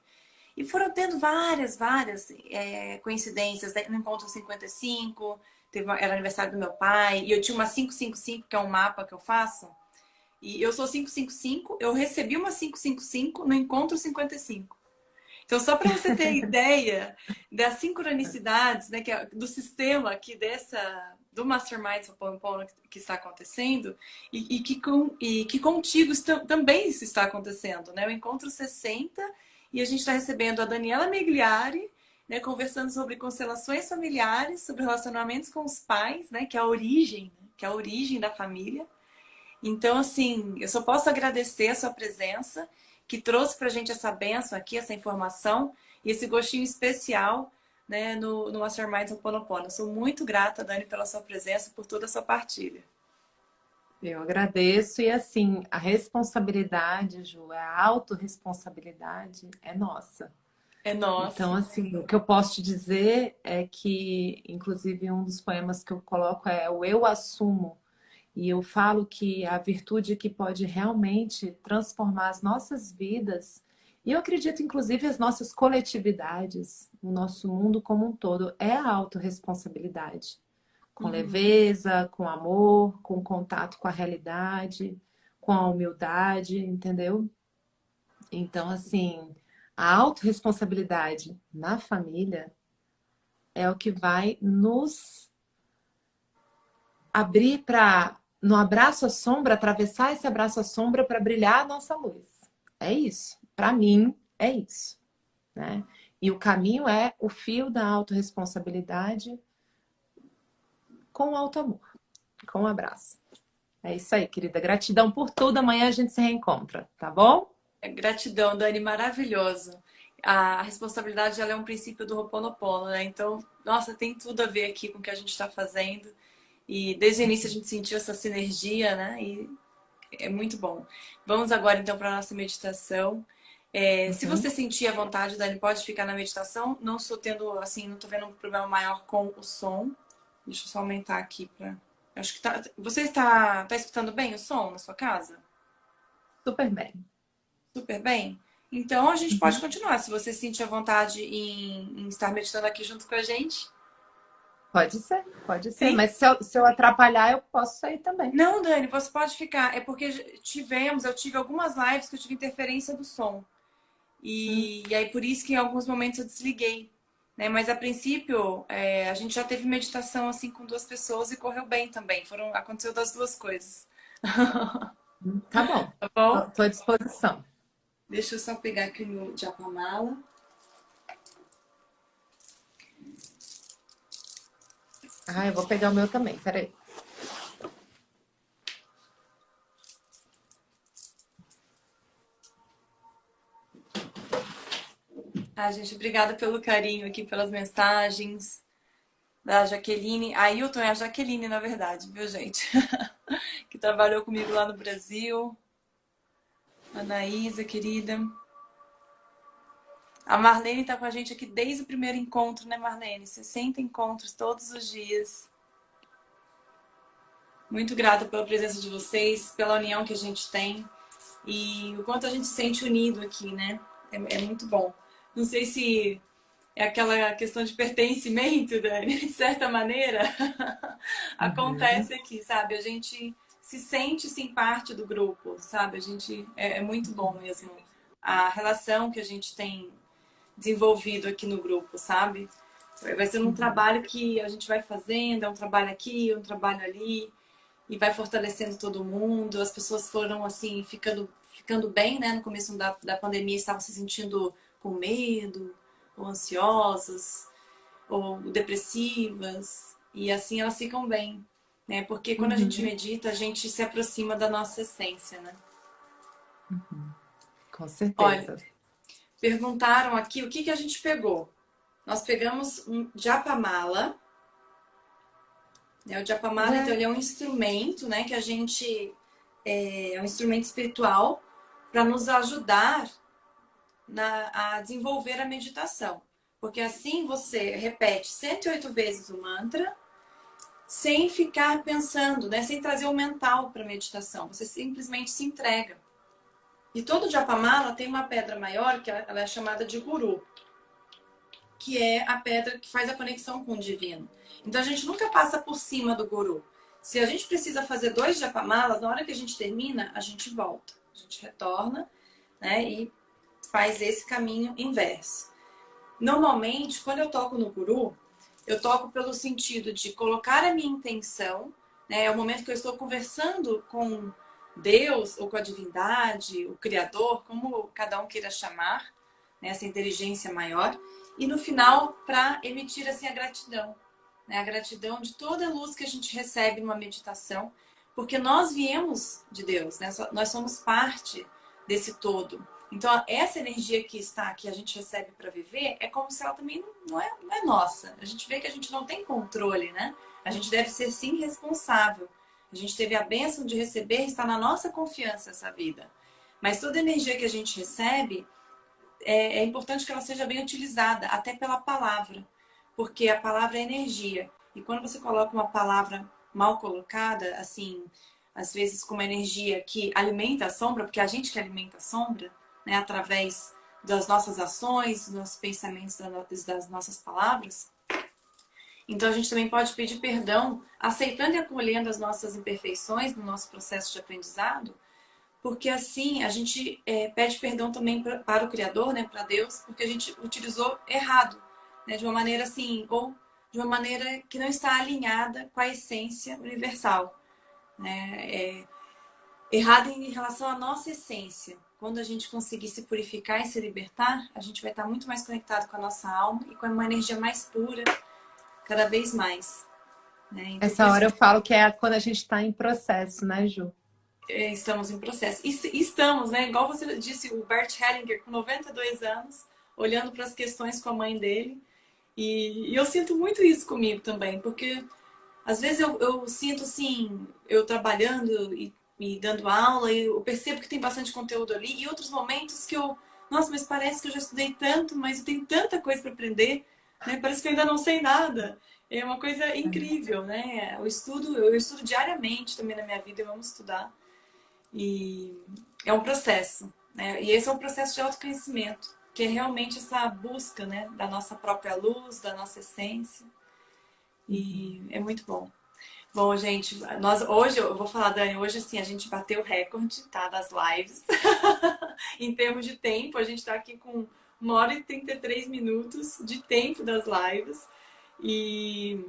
E foram tendo várias coincidências. No encontro 55, era aniversário do meu pai, e eu tinha uma 555, que é um mapa que eu faço, E eu sou 555, eu recebi uma 555 no encontro 55. Então, só para você ter ideia das sincronicidades, né, do sistema aqui do Mastermind Ho'oponopono que está acontecendo e que contigo também isso está acontecendo, né? O encontro 60 e a gente está recebendo a Daniela Megliari, né, conversando sobre constelações familiares, sobre relacionamentos com os pais, né, que é a origem da família. Então, assim, eu só posso agradecer a sua presença, que trouxe pra gente essa bênção aqui, essa informação e esse gostinho especial, né, no Mastermind Ho'oponopono. Eu sou muito grata, Dani, pela sua presença, por toda a sua partilha. Eu agradeço e assim, a responsabilidade, Ju, a autorresponsabilidade é nossa. É Então, nossa. assim, o que eu posso te dizer é que, inclusive, um dos poemas que eu coloco é o eu assumo. E eu falo que a virtude que pode realmente transformar as nossas vidas, e eu acredito, inclusive, as nossas coletividades, o nosso mundo como um todo, é a autorresponsabilidade. Com Uhum. leveza, com amor, com contato com a realidade, com a humildade, entendeu? Então, assim, a autorresponsabilidade na família é o que vai nos abrir para, no abraço à sombra, atravessar esse abraço à sombra para brilhar a nossa luz. É isso. Para mim, é isso. Né? E o caminho é o fio da autorresponsabilidade com o auto-amor, com o abraço. É isso aí, querida. Gratidão por tudo. Amanhã a gente se reencontra, tá bom? Gratidão, Dani, maravilhoso. A responsabilidade ela é um princípio do Ho'oponopono, né? Então, nossa, tem tudo a ver aqui com o que a gente está fazendo. E desde o início a gente sentiu essa sinergia, né? E é muito bom. Vamos agora então para a nossa meditação. Se Uhum. você sentir a vontade, Dani, pode ficar na meditação. Não estou tendo, assim, não estou vendo um problema maior com o som. Deixa eu só aumentar aqui para. Acho que tá. Você está escutando bem o som na sua casa? Super bem. Super bem? Então a gente pode Uhum. continuar. Se você sentir a vontade em estar meditando aqui junto com a gente. Pode ser, pode ser. Sim? Mas se eu atrapalhar, eu posso sair também. Não, Dani, você pode ficar. É porque eu tive algumas lives que eu tive interferência do som. Hum. E aí por isso que em alguns momentos eu desliguei. Né? Mas a princípio, a gente já teve meditação assim com duas pessoas e correu bem também. Aconteceu das duas coisas. Tá bom. Tá bom? Tô à disposição. Deixa eu só pegar aqui o meu Japamala. Ah, eu vou pegar o meu também. Peraí. Ah, gente, obrigada pelo carinho aqui, pelas mensagens da Jaqueline. A Ailton é a Jaqueline, na verdade, viu, gente? Que trabalhou comigo lá no Brasil. Anaísa, querida. A Marlene tá com a gente aqui desde o primeiro encontro, né, Marlene? 60 encontros todos os dias. Muito grata pela presença de vocês, pela união que a gente tem e o quanto a gente se sente unido aqui, né? É muito bom. Não sei se é aquela questão de pertencimento, Dani, de certa maneira, Uhum. acontece aqui, sabe? A gente se sente sim parte do grupo, sabe? A gente é muito bom mesmo a relação que a gente tem desenvolvido aqui no grupo, sabe? Vai ser um Uhum. trabalho que a gente vai fazendo, é um trabalho aqui, um trabalho ali, e vai fortalecendo todo mundo. As pessoas foram assim ficando bem, né? No começo da pandemia estavam se sentindo com medo, ou ansiosas, ou depressivas, e assim elas ficam bem, né? Porque quando a gente Uhum. medita, a gente se aproxima da nossa essência, né? Uhum. Com Olha, certeza. perguntaram aqui o que a gente pegou. Nós pegamos um Japamala, né? O Japamala, então, É. ele é um instrumento, né? Que a gente é um instrumento espiritual para nos ajudar a desenvolver a meditação. Porque assim você repete 108 vezes o mantra sem ficar pensando, né? Sem trazer o mental para a meditação. Você simplesmente se entrega. E todo Japamala tem uma pedra maior, que ela é chamada de guru, que é a pedra que faz a conexão com o divino. Então a gente nunca passa por cima do guru. Se a gente precisa fazer 2 japamalas, na hora que a gente termina, a gente volta. A gente retorna, né? E faz esse caminho inverso. Normalmente, quando eu toco no guru, eu toco pelo sentido de colocar a minha intenção, né? É o momento que eu estou conversando com Deus ou com a divindade, o Criador, como cada um queira chamar, né? Essa inteligência maior. E no final, para emitir assim a gratidão, né? A gratidão de toda a luz que a gente recebe numa meditação, porque nós viemos de Deus, né? Nós somos parte desse todo. Então, essa energia que está aqui, a gente recebe para viver, é como se ela também não é nossa. A gente vê que a gente não tem controle, né? A gente deve ser, sim, responsável. A gente teve a bênção de receber, está na nossa confiança essa vida. Mas toda energia que a gente recebe, é importante que ela seja bem utilizada, até pela palavra. Porque a palavra é energia. E quando você coloca uma palavra mal colocada, assim, às vezes com uma energia que alimenta a sombra, porque é a gente que alimenta a sombra, né, através das nossas ações, dos nossos pensamentos, das nossas palavras. Então a gente também pode pedir perdão, aceitando e acolhendo as nossas imperfeições no nosso processo de aprendizado, porque assim a gente pede perdão também para o Criador, né, para Deus, porque a gente utilizou errado, né, de uma maneira assim, ou de uma maneira que não está alinhada com a essência universal, né, errado em relação à nossa essência. Quando a gente conseguir se purificar e se libertar, a gente vai estar muito mais conectado com a nossa alma e com uma energia mais pura, cada vez mais. Né? Então, por Essa isso hora eu falo que é quando a gente está em processo, né, Ju? estamos em processo. E estamos, né? Igual você disse, o Bert Hellinger, com 92 anos, olhando para as questões com a mãe dele. E eu sinto muito isso comigo também, porque às vezes eu sinto assim, eu trabalhando e dando aula, e eu percebo que tem bastante conteúdo ali, e outros momentos que nossa, mas parece que eu já estudei tanto, mas eu tenho tanta coisa para aprender, né? Parece que eu ainda não sei nada. É uma coisa incrível, né? Eu estudo diariamente também na minha vida, eu amo estudar. E é um processo, né? E esse é um processo de autoconhecimento, que é realmente essa busca, né, da nossa própria luz, da nossa essência. E é muito bom. Bom, gente, hoje eu vou falar, Dani, hoje assim, a gente bateu o recorde, tá, das lives. Em termos de tempo, a gente tá aqui com 1 hora e 33 minutos de tempo das lives. E,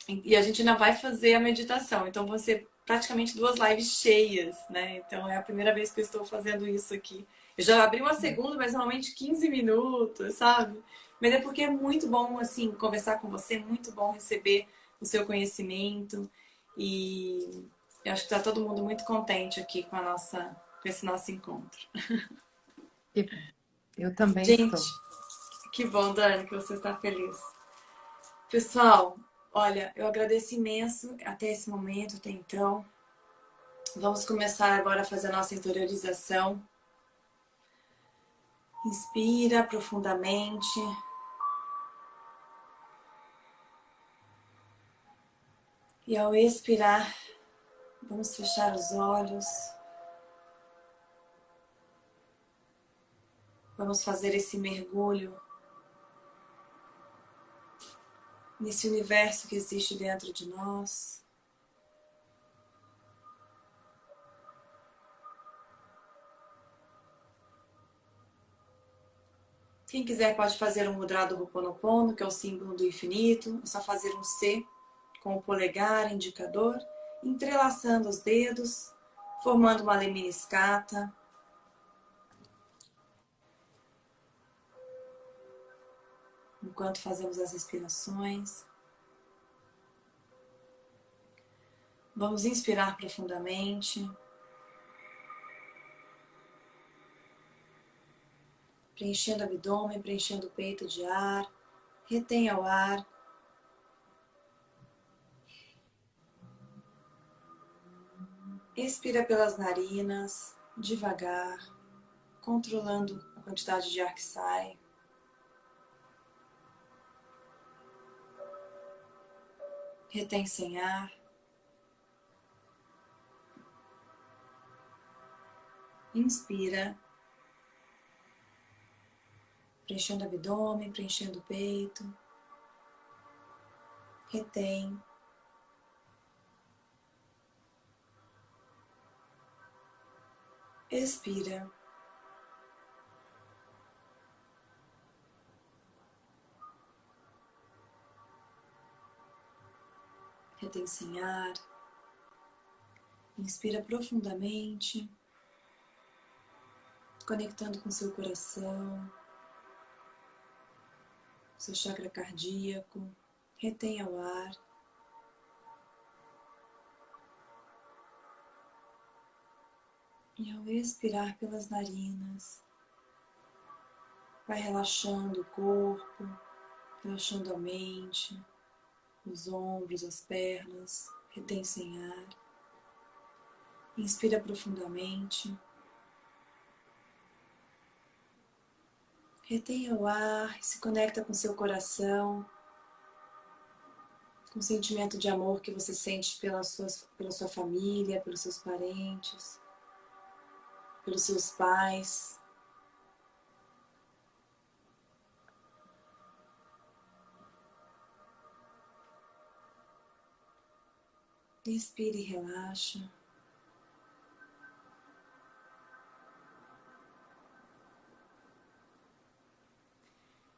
e a gente ainda vai fazer a meditação. Então vão ser praticamente 2 lives cheias, né? Então é a primeira vez que eu estou fazendo isso aqui. Eu já abri uma segunda, mas normalmente 15 minutos, sabe? Mas é porque é muito bom, assim, conversar com você, é muito bom receber o seu conhecimento. E eu acho que está todo mundo muito contente aqui com esse nosso encontro. Que bom. Eu também Gente, estou. que bom, Dani, que você está feliz. Pessoal, olha, eu agradeço imenso até esse momento, até então. Vamos começar agora a fazer a nossa interiorização. Inspira profundamente. E ao expirar, vamos fechar os olhos. Vamos fazer esse mergulho nesse universo que existe dentro de nós. Quem quiser pode fazer um mudra do Ho'oponopono, que é o símbolo do infinito. É só fazer um C com o polegar, indicador, entrelaçando os dedos, formando uma lemniscata. Enquanto fazemos as respirações. Vamos inspirar profundamente. Preenchendo o abdômen, preenchendo o peito de ar. Retenha o ar. Expira pelas narinas, devagar, controlando a quantidade de ar que sai. Retém sem ar. Inspira, preenchendo o abdômen, preenchendo o peito. Retém. Expira. Retém sem ar. Inspira profundamente, conectando com seu coração, seu chakra cardíaco. Retenha o ar. E ao expirar pelas narinas, vai relaxando o corpo, relaxando a mente, os ombros, as pernas. Retém sem ar. Inspira profundamente. Retenha o ar e se conecta com seu coração, com o sentimento de amor que você sente pela sua família, pelos seus parentes, pelos seus pais. Inspire e relaxa.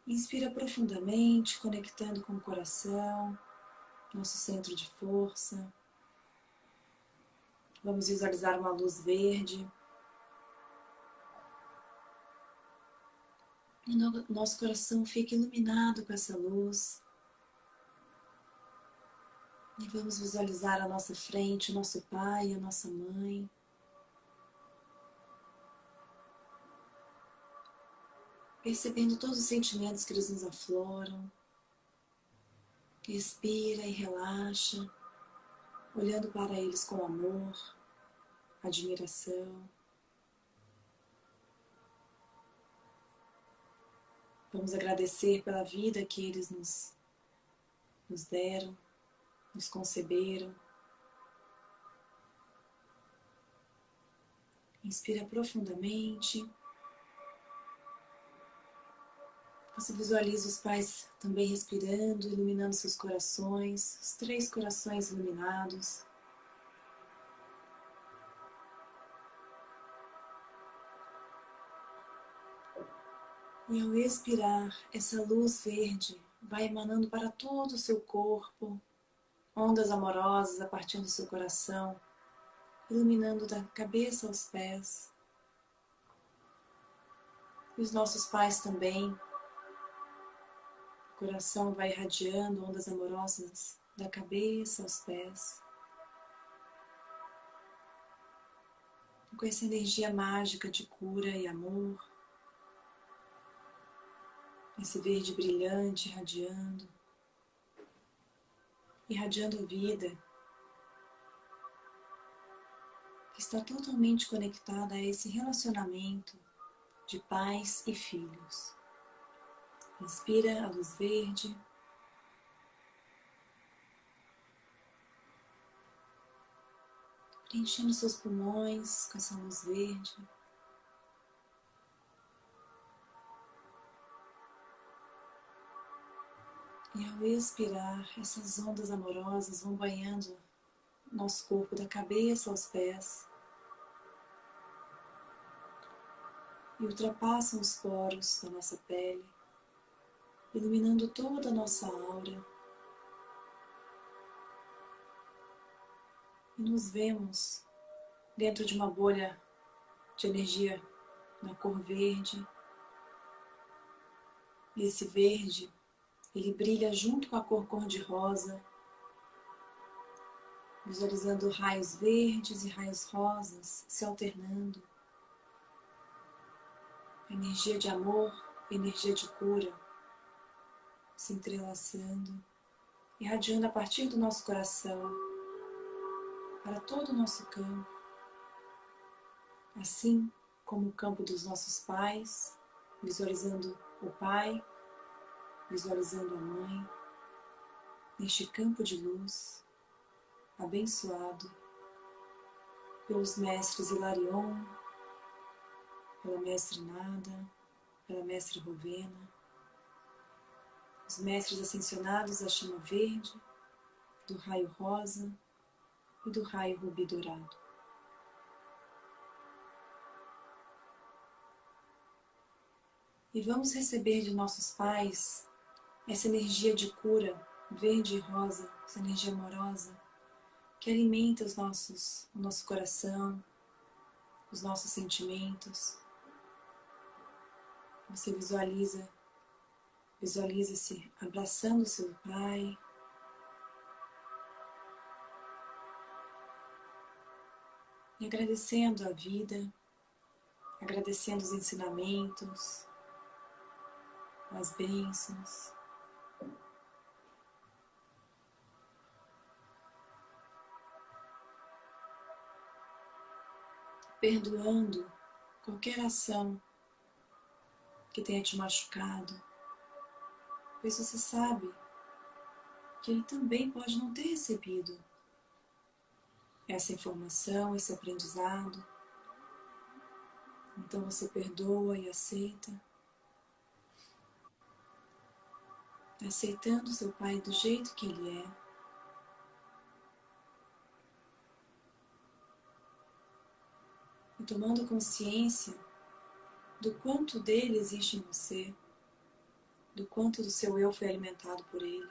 Inspira profundamente, conectando com o coração, nosso centro de força. Vamos visualizar uma luz verde. E nosso coração fica iluminado com essa luz. E vamos visualizar à nossa frente o nosso pai e a nossa mãe. Percebendo todos os sentimentos que eles nos afloram. Respira e relaxa, olhando para eles com amor, admiração. Vamos agradecer pela vida que eles nos deram, nos conceberam. Inspira profundamente. Você visualiza os pais também respirando, iluminando seus corações, os 3 corações iluminados. E ao expirar, essa luz verde vai emanando para todo o seu corpo, ondas amorosas a partir do seu coração, iluminando da cabeça aos pés. E os nossos pais também. O coração vai irradiando ondas amorosas da cabeça aos pés. Com essa energia mágica de cura e amor. Esse verde brilhante irradiando. Irradiando vida. Que está totalmente conectada a esse relacionamento de pais e filhos. Inspira a luz verde. Preenchendo seus pulmões com essa luz verde. E ao expirar, essas ondas amorosas vão banhando nosso corpo da cabeça aos pés. E ultrapassam os poros da nossa pele, iluminando toda a nossa aura. E nos vemos dentro de uma bolha de energia na cor verde. E esse verde, ele brilha junto com a cor cor-de-rosa, visualizando raios verdes e raios rosas se alternando. Energia de amor, energia de cura, se entrelaçando, irradiando a partir do nosso coração, para todo o nosso campo, assim como o campo dos nossos pais, visualizando o pai, visualizando a mãe, neste campo de luz, abençoado pelos mestres Hilarion, pela mestre Nada, pela mestre Rovena, os mestres ascensionados da chama verde, do raio rosa e do raio rubi dourado. E vamos receber de nossos pais essa energia de cura, verde e rosa, essa energia amorosa, que alimenta o nosso coração, os nossos sentimentos. Você visualiza-se abraçando seu pai, e agradecendo a vida, agradecendo os ensinamentos, as bênçãos. Perdoando qualquer ação que tenha te machucado, pois você sabe que ele também pode não ter recebido essa informação, esse aprendizado. Então você perdoa e aceita, aceitando seu pai do jeito que ele é. E tomando consciência do quanto dele existe em você, do quanto do seu eu foi alimentado por ele.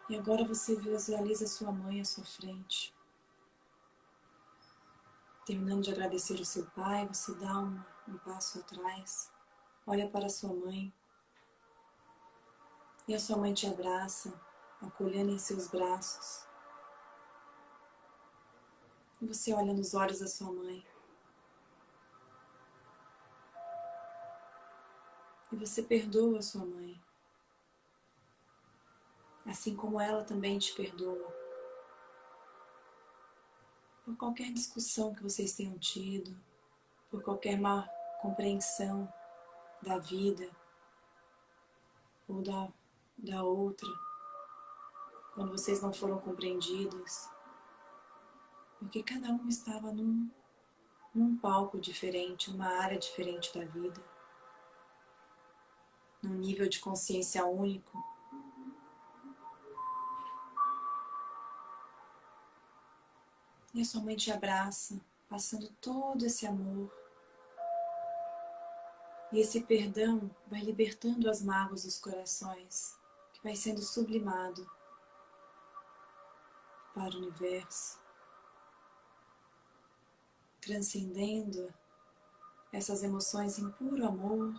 E agora você visualiza sua mãe à sua frente. Terminando de agradecer o seu pai, você dá um passo atrás, olha para sua mãe, e a sua mãe te abraça, acolhendo em seus braços. E você olha nos olhos da sua mãe. E você perdoa a sua mãe, assim como ela também te perdoa. Por qualquer discussão que vocês tenham tido, por qualquer má compreensão da vida ou da outra, quando vocês não foram compreendidos, porque cada um estava num palco diferente, numa área diferente da vida, num nível de consciência único. E a sua mãe te abraça, passando todo esse amor. E esse perdão vai libertando as mágoas dos corações, que vai sendo sublimado para o universo, transcendendo essas emoções em puro amor.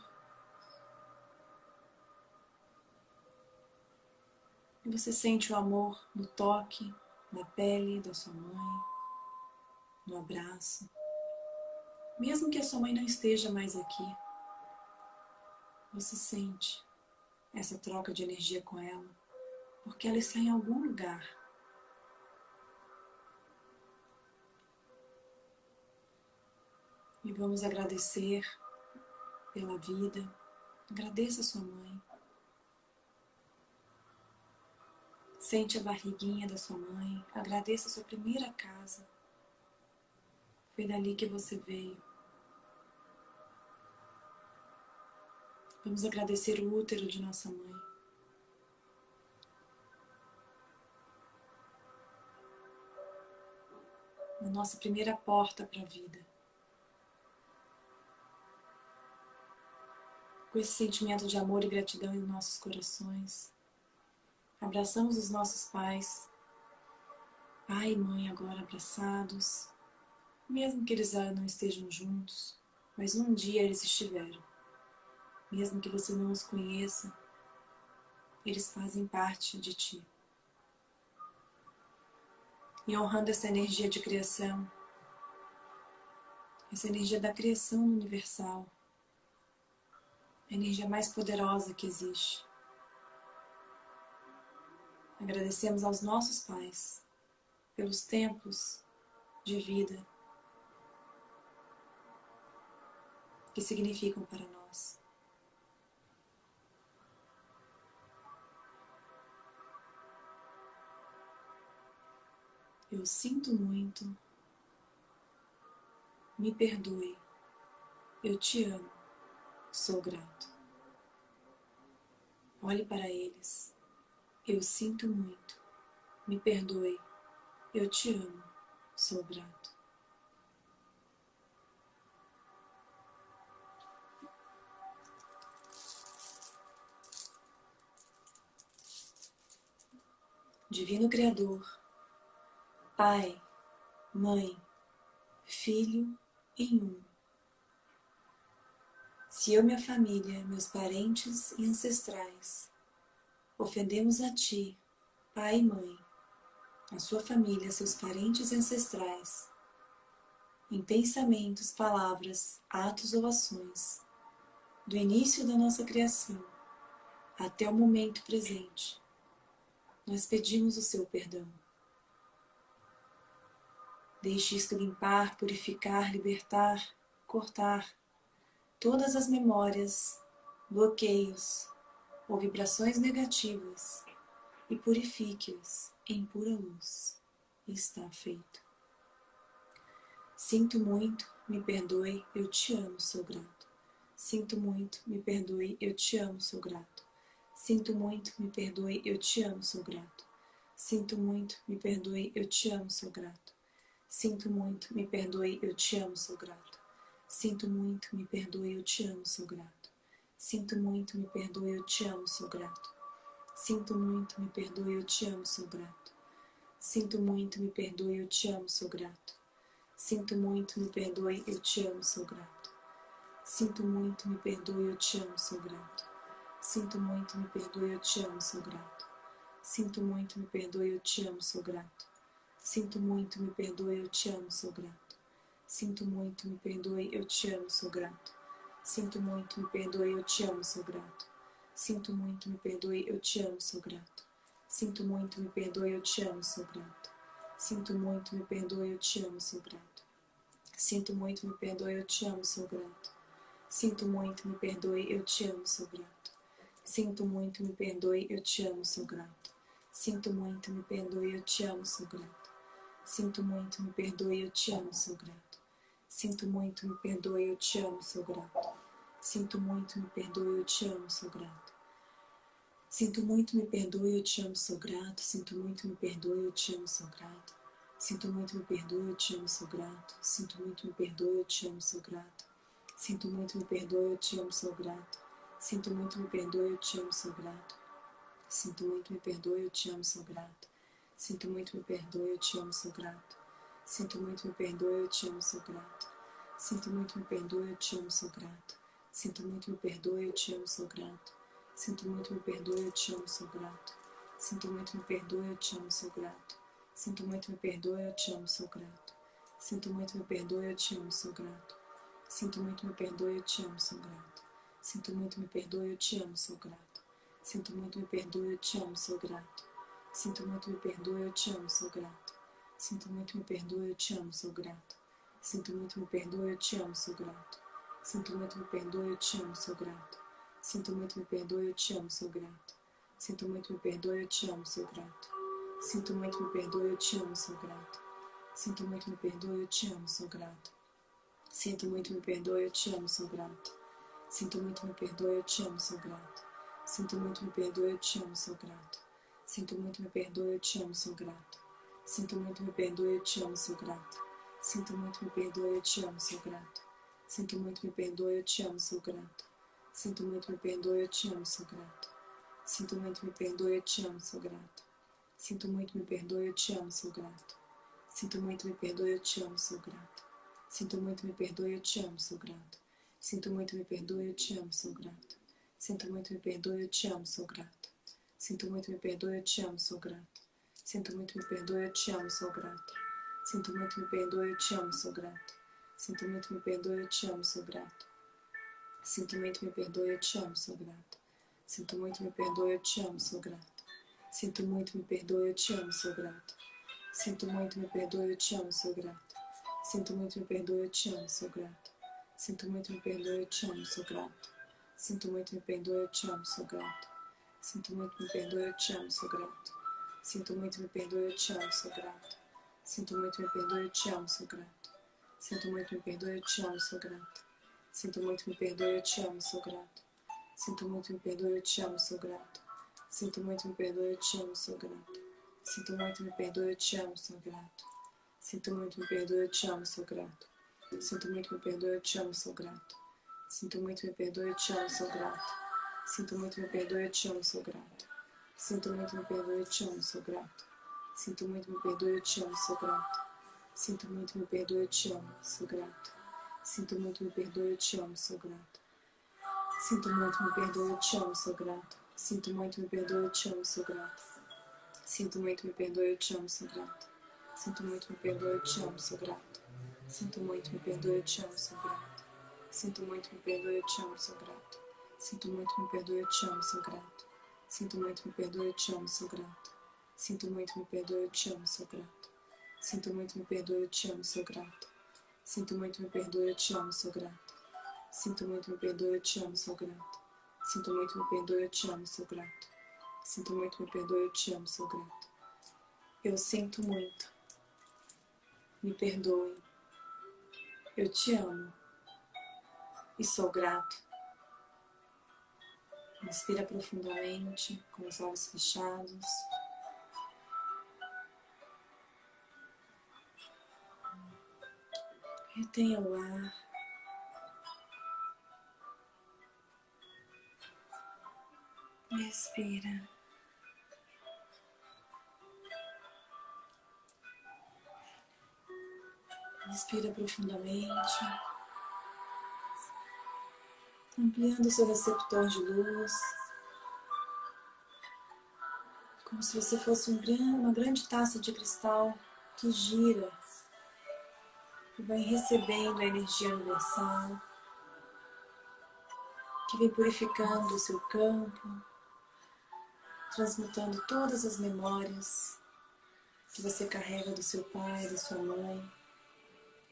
E você sente o amor no toque, na pele da sua mãe, no abraço. Mesmo que a sua mãe não esteja mais aqui, você sente essa troca de energia com ela, porque ela está em algum lugar. E vamos agradecer pela vida. Agradeça a sua mãe. Sente a barriguinha da sua mãe. Agradeça a sua primeira casa. Foi dali que você veio. Vamos agradecer o útero de nossa mãe. A nossa primeira porta para a vida. Com esse sentimento de amor e gratidão em nossos corações, abraçamos os nossos pais, pai e mãe agora abraçados, mesmo que eles não estejam juntos, mas um dia eles estiveram. Mesmo que você não os conheça, eles fazem parte de ti. E honrando essa energia de criação, essa energia da criação universal, a energia mais poderosa que existe. Agradecemos aos nossos pais pelos tempos de vida que significam para nós. Eu sinto muito, me perdoe, eu te amo, sou grato. Olhe para eles, eu sinto muito, me perdoe, eu te amo, sou grato. Divino Criador, Pai, Mãe, Filho em um. Se eu, minha família, meus parentes e ancestrais ofendemos a Ti, Pai e Mãe, a sua família, seus parentes e ancestrais, em pensamentos, palavras, atos ou ações, do início da nossa criação até o momento presente, nós pedimos o seu perdão. Deixe isto limpar, purificar, libertar, cortar todas as memórias, bloqueios ou vibrações negativas e purifique-os em pura luz. Está feito. Sinto muito, me perdoe, eu te amo, sou grato. Sinto muito, me perdoe, eu te amo, sou grato. Sinto muito, me perdoe, eu te amo, sou grato. Sinto muito, me perdoe, eu te amo, sou grato. Sinto muito, me perdoe, eu te amo, sou grato. Sinto muito, me perdoe, eu te amo, sou grato. Sinto muito, me perdoe, eu te amo, sou grato. Sinto muito, me perdoe, eu te amo, sou grato. Sinto muito, me perdoe, eu te amo, sou grato. Sinto muito, me perdoe, eu te amo, sou grato. Sinto muito, me perdoe, eu te amo, sou grato. Sinto muito, me perdoe, eu te amo, sou grato. Sinto muito, me perdoe, eu te amo, sou grato. Sinto muito, me perdoe, eu te amo, sou grato. Sinto muito, me perdoe, eu te amo, sou grato. Sinto muito, me perdoe, eu te amo, sou grato. Sinto muito, me perdoe, eu te amo, sou grato. Sinto muito, me perdoe, eu te amo, sou grato. Sinto muito, me perdoe, eu te amo, sou grato. Sinto muito, me perdoe, eu te amo, sou grato. Sinto muito, me perdoe, eu te amo, sou grato. Sinto muito, me perdoe, eu te amo, sou grato. Sinto muito, me perdoe, eu te amo, sou grato. Sinto muito, me perdoe, eu te amo, sou grato. Sinto muito, me perdoe, eu te amo, sou grato. Sinto muito, me perdoe, eu te amo, sou grato. Sinto muito, me perdoe, eu te amo, sou grato. Sinto muito, me perdoe, eu te amo, sou grato. Sinto muito, me perdoe, eu te amo, sou grato. Sinto muito, me perdoe, eu te amo, sou grato. Sinto muito, me perdoe, eu te amo, sou grato. Sinto muito, me perdoe, eu te amo, sou grato. Sinto muito, me perdoe, eu te amo, sou grato. Sinto muito, me perdoe, eu te amo, sou grato. Sinto muito, me perdoe, eu te amo, sou grato. Sinto muito, me perdoe, eu te amo, sou grato. Sinto muito, me perdoe, eu te amo, sou grato. Sinto muito, me perdoe, eu te amo, sou grato. Sinto muito, me perdoe, eu te amo, sou grato. Sinto muito, me perdoe, eu te amo, sou grato. Sinto muito, me perdoe, eu te amo, sou grato. Sinto muito, me perdoe, eu te amo, sou grato. Sinto muito, me perdoe, eu te amo, sou grato. Sinto muito, me perdoe, eu te amo, sou grato. Sinto muito, me perdoe, eu te amo, sou grato. Sinto muito, me perdoe, eu te amo, sou grato. Sinto muito, me perdoe, eu te amo, sou grato. Sinto muito, me perdoe, eu te amo, sou grato. Sinto muito, me perdoe, eu te amo, sou grato. Sinto muito, me perdoe, eu te amo, sou grato. Sinto muito, me perdoe, eu te amo, sou grato. Sinto muito, me perdoe, eu te amo, sou grato. Sinto muito, me perdoe, eu te amo, sou grato. Sinto muito, me perdoe, eu te amo, sou grato. Sinto muito, me perdoe, eu te amo, sou grato. Sinto muito, me perdoe, eu te amo, sou grato. Sinto muito, me perdoe, eu te amo, sou grato. Sinto muito, me perdoe, eu te amo, sou grato. Sinto muito, me perdoe, eu te amo, sou grato. Sinto muito, me perdoe, eu te amo, sou grato. Sinto muito, me perdoe, eu te amo, sou grato. Sinto muito, me perdoe, eu te amo, sou grato. Sinto muito, me perdoe, eu te amo, sou grato. Sinto muito, me perdoe, eu te amo, sou grato. Sinto muito, me perdoe, eu te amo, sou grato. Sinto muito, me perdoe, eu te amo, sou grato. Sinto muito, me perdoe, eu te amo, sou grato. Sinto muito, me perdoe, eu te amo, sou grato. Sinto muito, me perdoe, eu te amo, sou grato. Sinto muito, me perdoe, eu te amo, sou grato. Sinto muito, me perdoe, eu te amo, sou grato. Sinto muito, me perdoe, eu te amo, sou grato. Sinto muito, me perdoe, eu te amo, sou grato. Sinto muito, me perdoe, eu te amo, sou grato. Sinto muito, me perdoe, eu te amo, sou grato. Sinto muito, me perdoe, eu te amo, sou grato. Sinto muito, me perdoe, eu te amo, sou grato. Sinto muito, me perdoe, eu te amo, sou grato. Sinto muito, me perdoe, eu te amo, sou grato. Sinto muito, me perdoe, eu te amo, sou grato. Sinto muito, me perdoe, eu te amo, sou grato. Sinto muito, me perdoe, eu te amo, sou grato. Sinto muito, me perdoe, eu te amo, sou grato. Sinto muito, me perdoe, eu te amo, sou grato. Sinto muito, me perdoe, eu te amo, sou grato. Sinto muito, me perdoe, eu te amo, sou grato. Sinto muito, me perdoe, eu te amo, sou grato. Sinto muito, me perdoe, eu te amo, sou grato. Sinto muito, me perdoe, eu te amo, sou grato. Sinto muito, me perdoe, eu te amo, sou grato. Sinto muito, me perdoe, eu te amo, sou grato. Sinto muito, me perdoe, eu te amo, sou grato. Sinto muito, me perdoe, eu te amo, sou grato. Sinto muito, me perdoe, eu te amo, sou grato. Sinto muito, me perdoe, eu te amo, sou grato. Sinto muito, me perdoe, eu te amo, sou grato. Sinto muito, me perdoe, eu te amo, sou grato. Sinto muito, me perdoe, eu te amo, sou grato. Sinto muito, me perdoe, eu te amo, sou grato. Sinto muito, me perdoe, eu te amo, sou grato. Sinto muito, me perdoe, eu te amo, sou grato. Sinto muito, me perdoe, eu te amo, sou grato. Sinto muito, me perdoe, eu te amo, sou grato. Sinto muito, me perdoe, eu te amo, sou grato. Sinto muito, me perdoe, eu te amo, sou grato. Sinto muito, me perdoe, eu te amo, sou grato. Sinto muito, me perdoe, eu te amo, sou grato. Eu sinto muito. Me perdoe. Eu te amo e sou grato. Inspira profundamente, com os olhos fechados. Retenha o ar. Respira. Respira profundamente, ampliando o seu receptor de luz, como se você fosse uma grande taça de cristal que gira e vai recebendo a energia universal, que vem purificando o seu campo, transmutando todas as memórias que você carrega do seu pai, da sua mãe,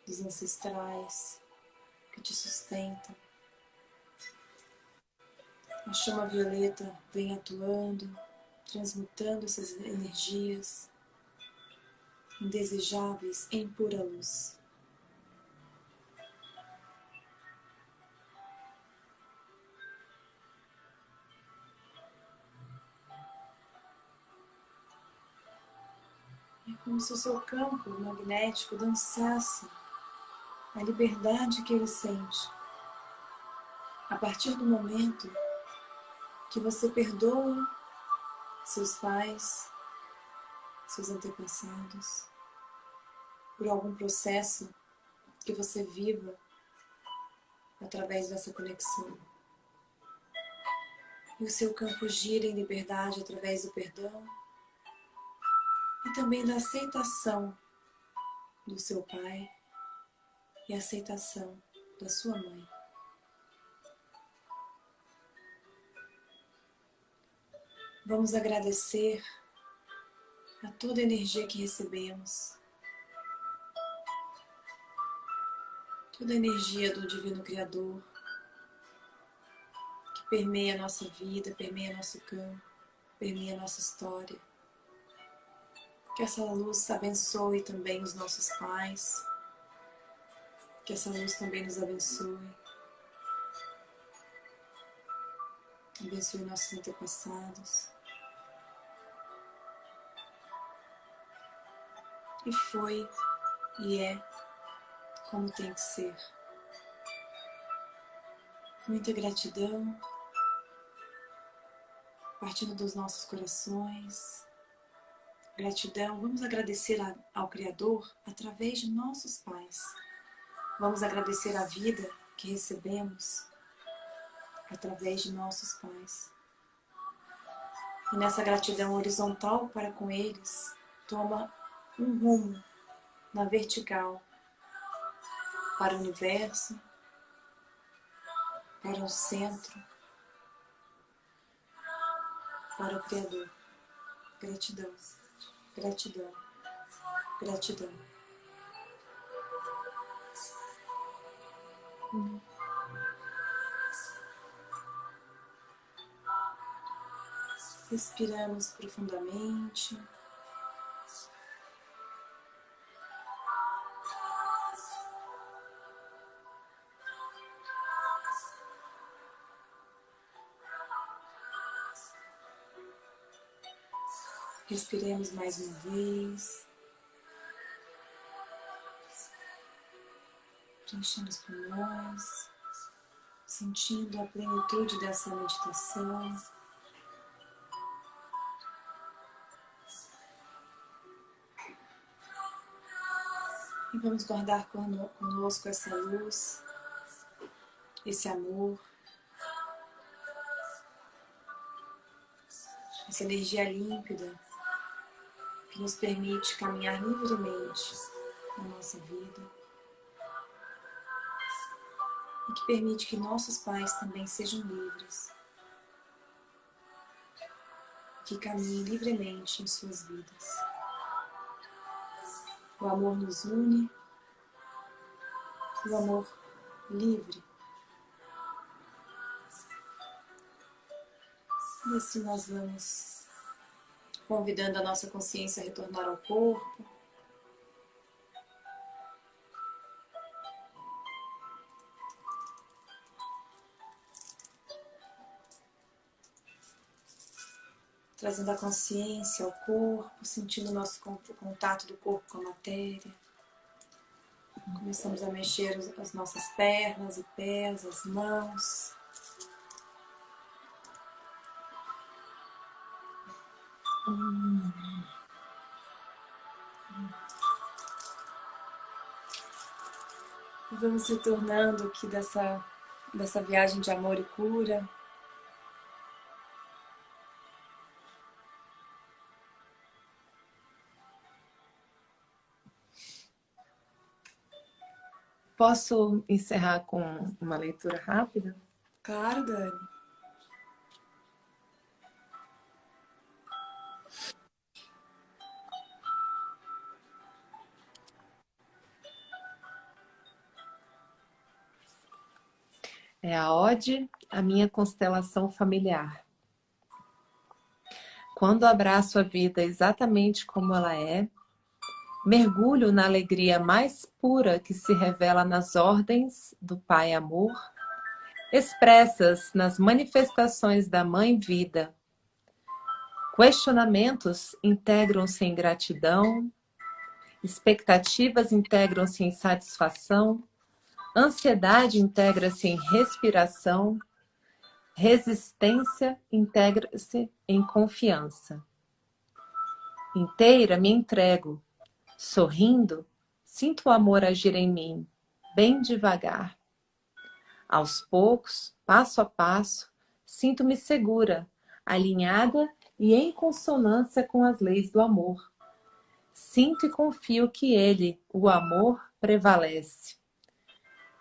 dos ancestrais que te sustentam. A chama violeta vem atuando, transmutando essas energias indesejáveis em pura luz. É como se o seu campo magnético dançasse a liberdade que ele sente a partir do momento que você perdoa seus pais, seus antepassados, por algum processo que você viva através dessa conexão. E o seu campo gira em liberdade através do perdão e também da aceitação do seu pai e a aceitação da sua mãe. Vamos agradecer a toda a energia que recebemos, toda a energia do Divino Criador, que permeia a nossa vida, permeia nosso campo, permeia a nossa história. Que essa luz abençoe também os nossos pais, que essa luz também nos abençoe, abençoe nossos antepassados. E foi, e é, como tem que ser. Muita gratidão, partindo dos nossos corações. Gratidão, vamos agradecer ao Criador através de nossos pais. Vamos agradecer a vida que recebemos através de nossos pais. E nessa gratidão horizontal para com eles, toma um rumo na vertical para o universo, para o centro, para o Criador. Gratidão, gratidão, gratidão. Respiramos profundamente. Respiremos mais uma vez. Preenchendo os pulmões, sentindo a plenitude dessa meditação. E vamos guardar conosco essa luz, esse amor, essa energia límpida que nos permite caminhar livremente na nossa vida e que permite que nossos pais também sejam livres, que caminhem livremente em suas vidas. O amor nos une, o amor livre. E assim nós vamos convidando a nossa consciência a retornar ao corpo. Trazendo a consciência ao corpo, sentindo o nosso contato do corpo com a matéria. Começamos a mexer as nossas pernas e pés, as mãos. E vamos retornando aqui dessa viagem de amor e cura. Posso encerrar com uma leitura rápida? Claro, Dani. É a ode à minha constelação familiar. Quando abraço a vida exatamente como ela é, mergulho na alegria mais pura que se revela nas ordens do Pai Amor, expressas nas manifestações da Mãe Vida. Questionamentos integram-se em gratidão, expectativas integram-se em satisfação, ansiedade integra-se em respiração, resistência integra-se em confiança. Inteira me entrego. Sorrindo, sinto o amor agir em mim, bem devagar. Aos poucos, passo a passo, sinto-me segura, alinhada e em consonância com as leis do amor. Sinto e confio que ele, o amor, prevalece.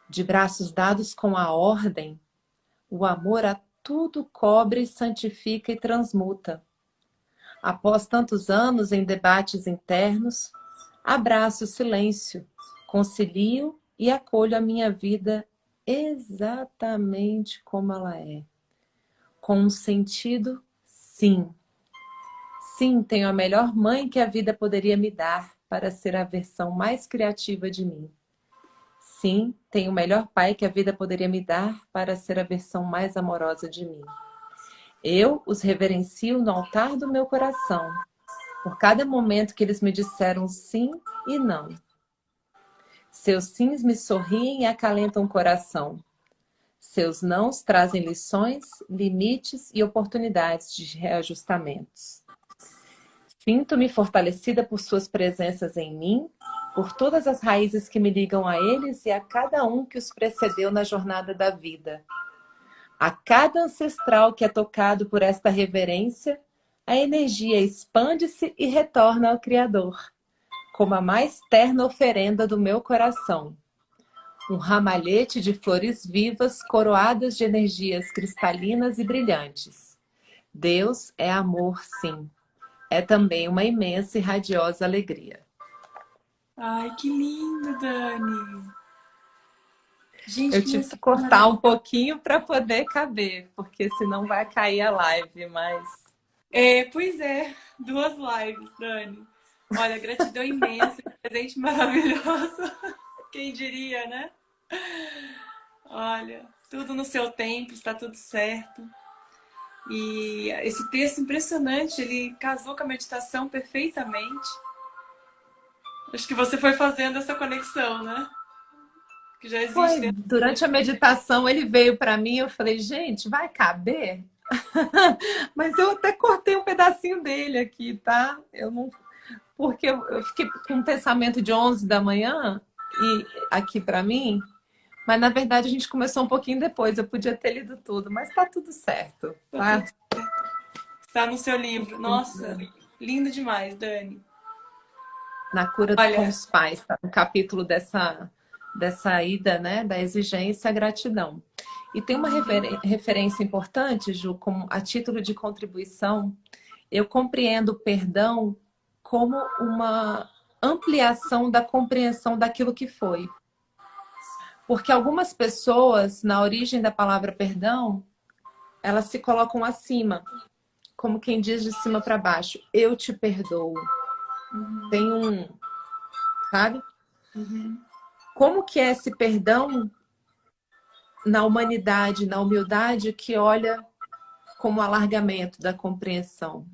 De braços dados com a ordem, o amor a tudo cobre, santifica e transmuta. Após tantos anos em debates internos, abraço o silêncio, concilio e acolho a minha vida exatamente como ela é. Com um sentido, sim. Sim, tenho a melhor mãe que a vida poderia me dar para ser a versão mais criativa de mim. Sim, tenho o melhor pai que a vida poderia me dar para ser a versão mais amorosa de mim. Eu os reverencio no altar do meu coração, por cada momento que eles me disseram sim e não. Seus sims me sorriem e acalentam o coração. Seus nãos trazem lições, limites e oportunidades de reajustamentos. Sinto-me fortalecida por suas presenças em mim, por todas as raízes que me ligam a eles e a cada um que os precedeu na jornada da vida. A cada ancestral que é tocado por esta reverência, a energia expande-se e retorna ao Criador, como a mais terna oferenda do meu coração. Um ramalhete de flores vivas coroadas de energias cristalinas e brilhantes. Deus é amor, sim. É também uma imensa e radiosa alegria. Ai, que lindo, Dani! Gente, Eu que tive que mensagem cortar um maravilhosa! pouquinho para poder caber, porque senão vai cair a live, mas... Pois é, 2 lives, Dani. Olha, gratidão imensa, que presente maravilhoso. Quem diria, né? Olha, tudo no seu tempo, está tudo certo. E esse texto impressionante, ele casou com a meditação perfeitamente. Acho que você foi fazendo essa conexão, né? Que já existe Foi, dentro de durante a você. meditação ele veio para mim, eu falei, gente, vai caber? Mas eu até cortei um pedacinho dele aqui, tá? Eu não porque eu fiquei com um pensamento de 11 da manhã e aqui para mim, mas na verdade a gente começou um pouquinho depois. Eu podia ter lido tudo, mas tá tudo certo, Tá tá? tudo- Está no seu livro. Nossa, lindo demais, Dani. Na cura com Olha, os pais, tá? No capítulo dessa ida, né, da exigência, a gratidão. E tem uma referência importante, Ju, como a título de contribuição, eu compreendo o perdão como uma ampliação da compreensão daquilo que foi. Porque algumas pessoas, na origem da palavra perdão, elas se colocam acima, como quem diz de cima para baixo. Eu te perdoo. Tem um, sabe? Como que é esse perdão na humanidade, na humildade, que olha como alargamento da compreensão?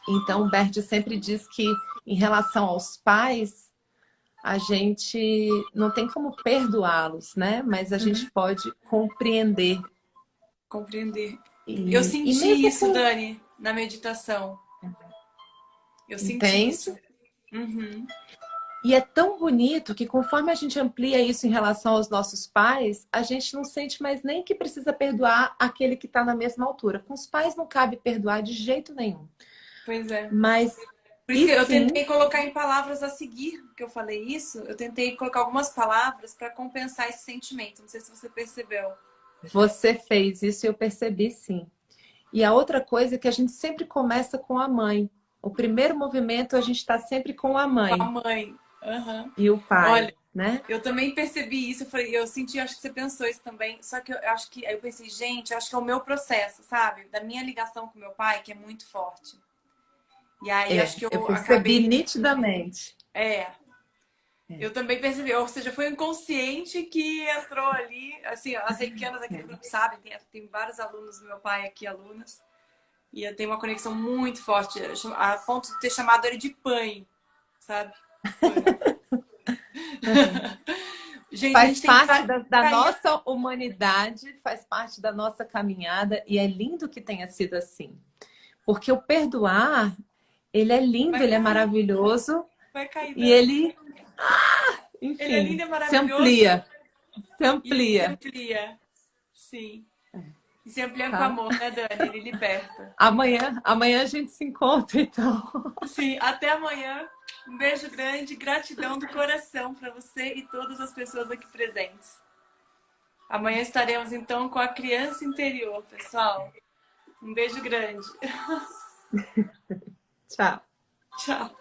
Então, Bert sempre diz que, em relação aos pais, a gente não tem como perdoá-los, né? Mas a gente pode compreender. compreender. Eu E senti mesmo isso, com... Dani, na meditação. Eu senti Entende? isso. Uhum. E é tão bonito que conforme a gente amplia isso em relação aos nossos pais, a gente não sente mais nem que precisa perdoar aquele que está na mesma altura. Com os pais não cabe perdoar de jeito nenhum. Pois é. Mas, Por isso e que eu sim, tentei colocar em palavras a seguir que eu falei isso. Eu tentei colocar algumas palavras para compensar esse sentimento. Não sei se você percebeu. você fez isso e eu percebi sim. E a outra coisa é que a gente sempre começa com a mãe. O primeiro movimento a gente está sempre com a Com a mãe mãe. Uhum. e o pai, Olha, né? eu também percebi isso. Eu senti, acho que você pensou isso também. Só que eu acho que aí eu pensei, gente, acho que é o meu processo, sabe? Da minha ligação com meu pai, que é muito forte. E aí acho que Eu eu percebi acabei. nitidamente. É, eu também percebi. Ou seja, foi o inconsciente que entrou ali. Assim, as reikianas aqui do grupo sabem, tem vários alunos do meu pai aqui, alunas. E eu tenho uma conexão muito forte, a ponto de ter chamado ele de pai, sabe? Gente, a Faz gente tem que parte da cair. nossa humanidade, faz parte da nossa caminhada e é lindo que tenha sido assim. Porque o perdoar, ele é lindo, Vai ele é cair, maravilhoso vai cair, e Dani. ele, Ele é enfim, lindo e se maravilhoso amplia, se e ele se amplia, amplia. Sim. E se amplia com tá? amor, né, Dani? Ele liberta. Amanhã a gente se encontra, então. Sim, até amanhã. Um beijo grande, gratidão do coração para você e todas as pessoas aqui presentes. Amanhã estaremos então com a criança interior, pessoal. Um beijo grande. Tchau. Tchau.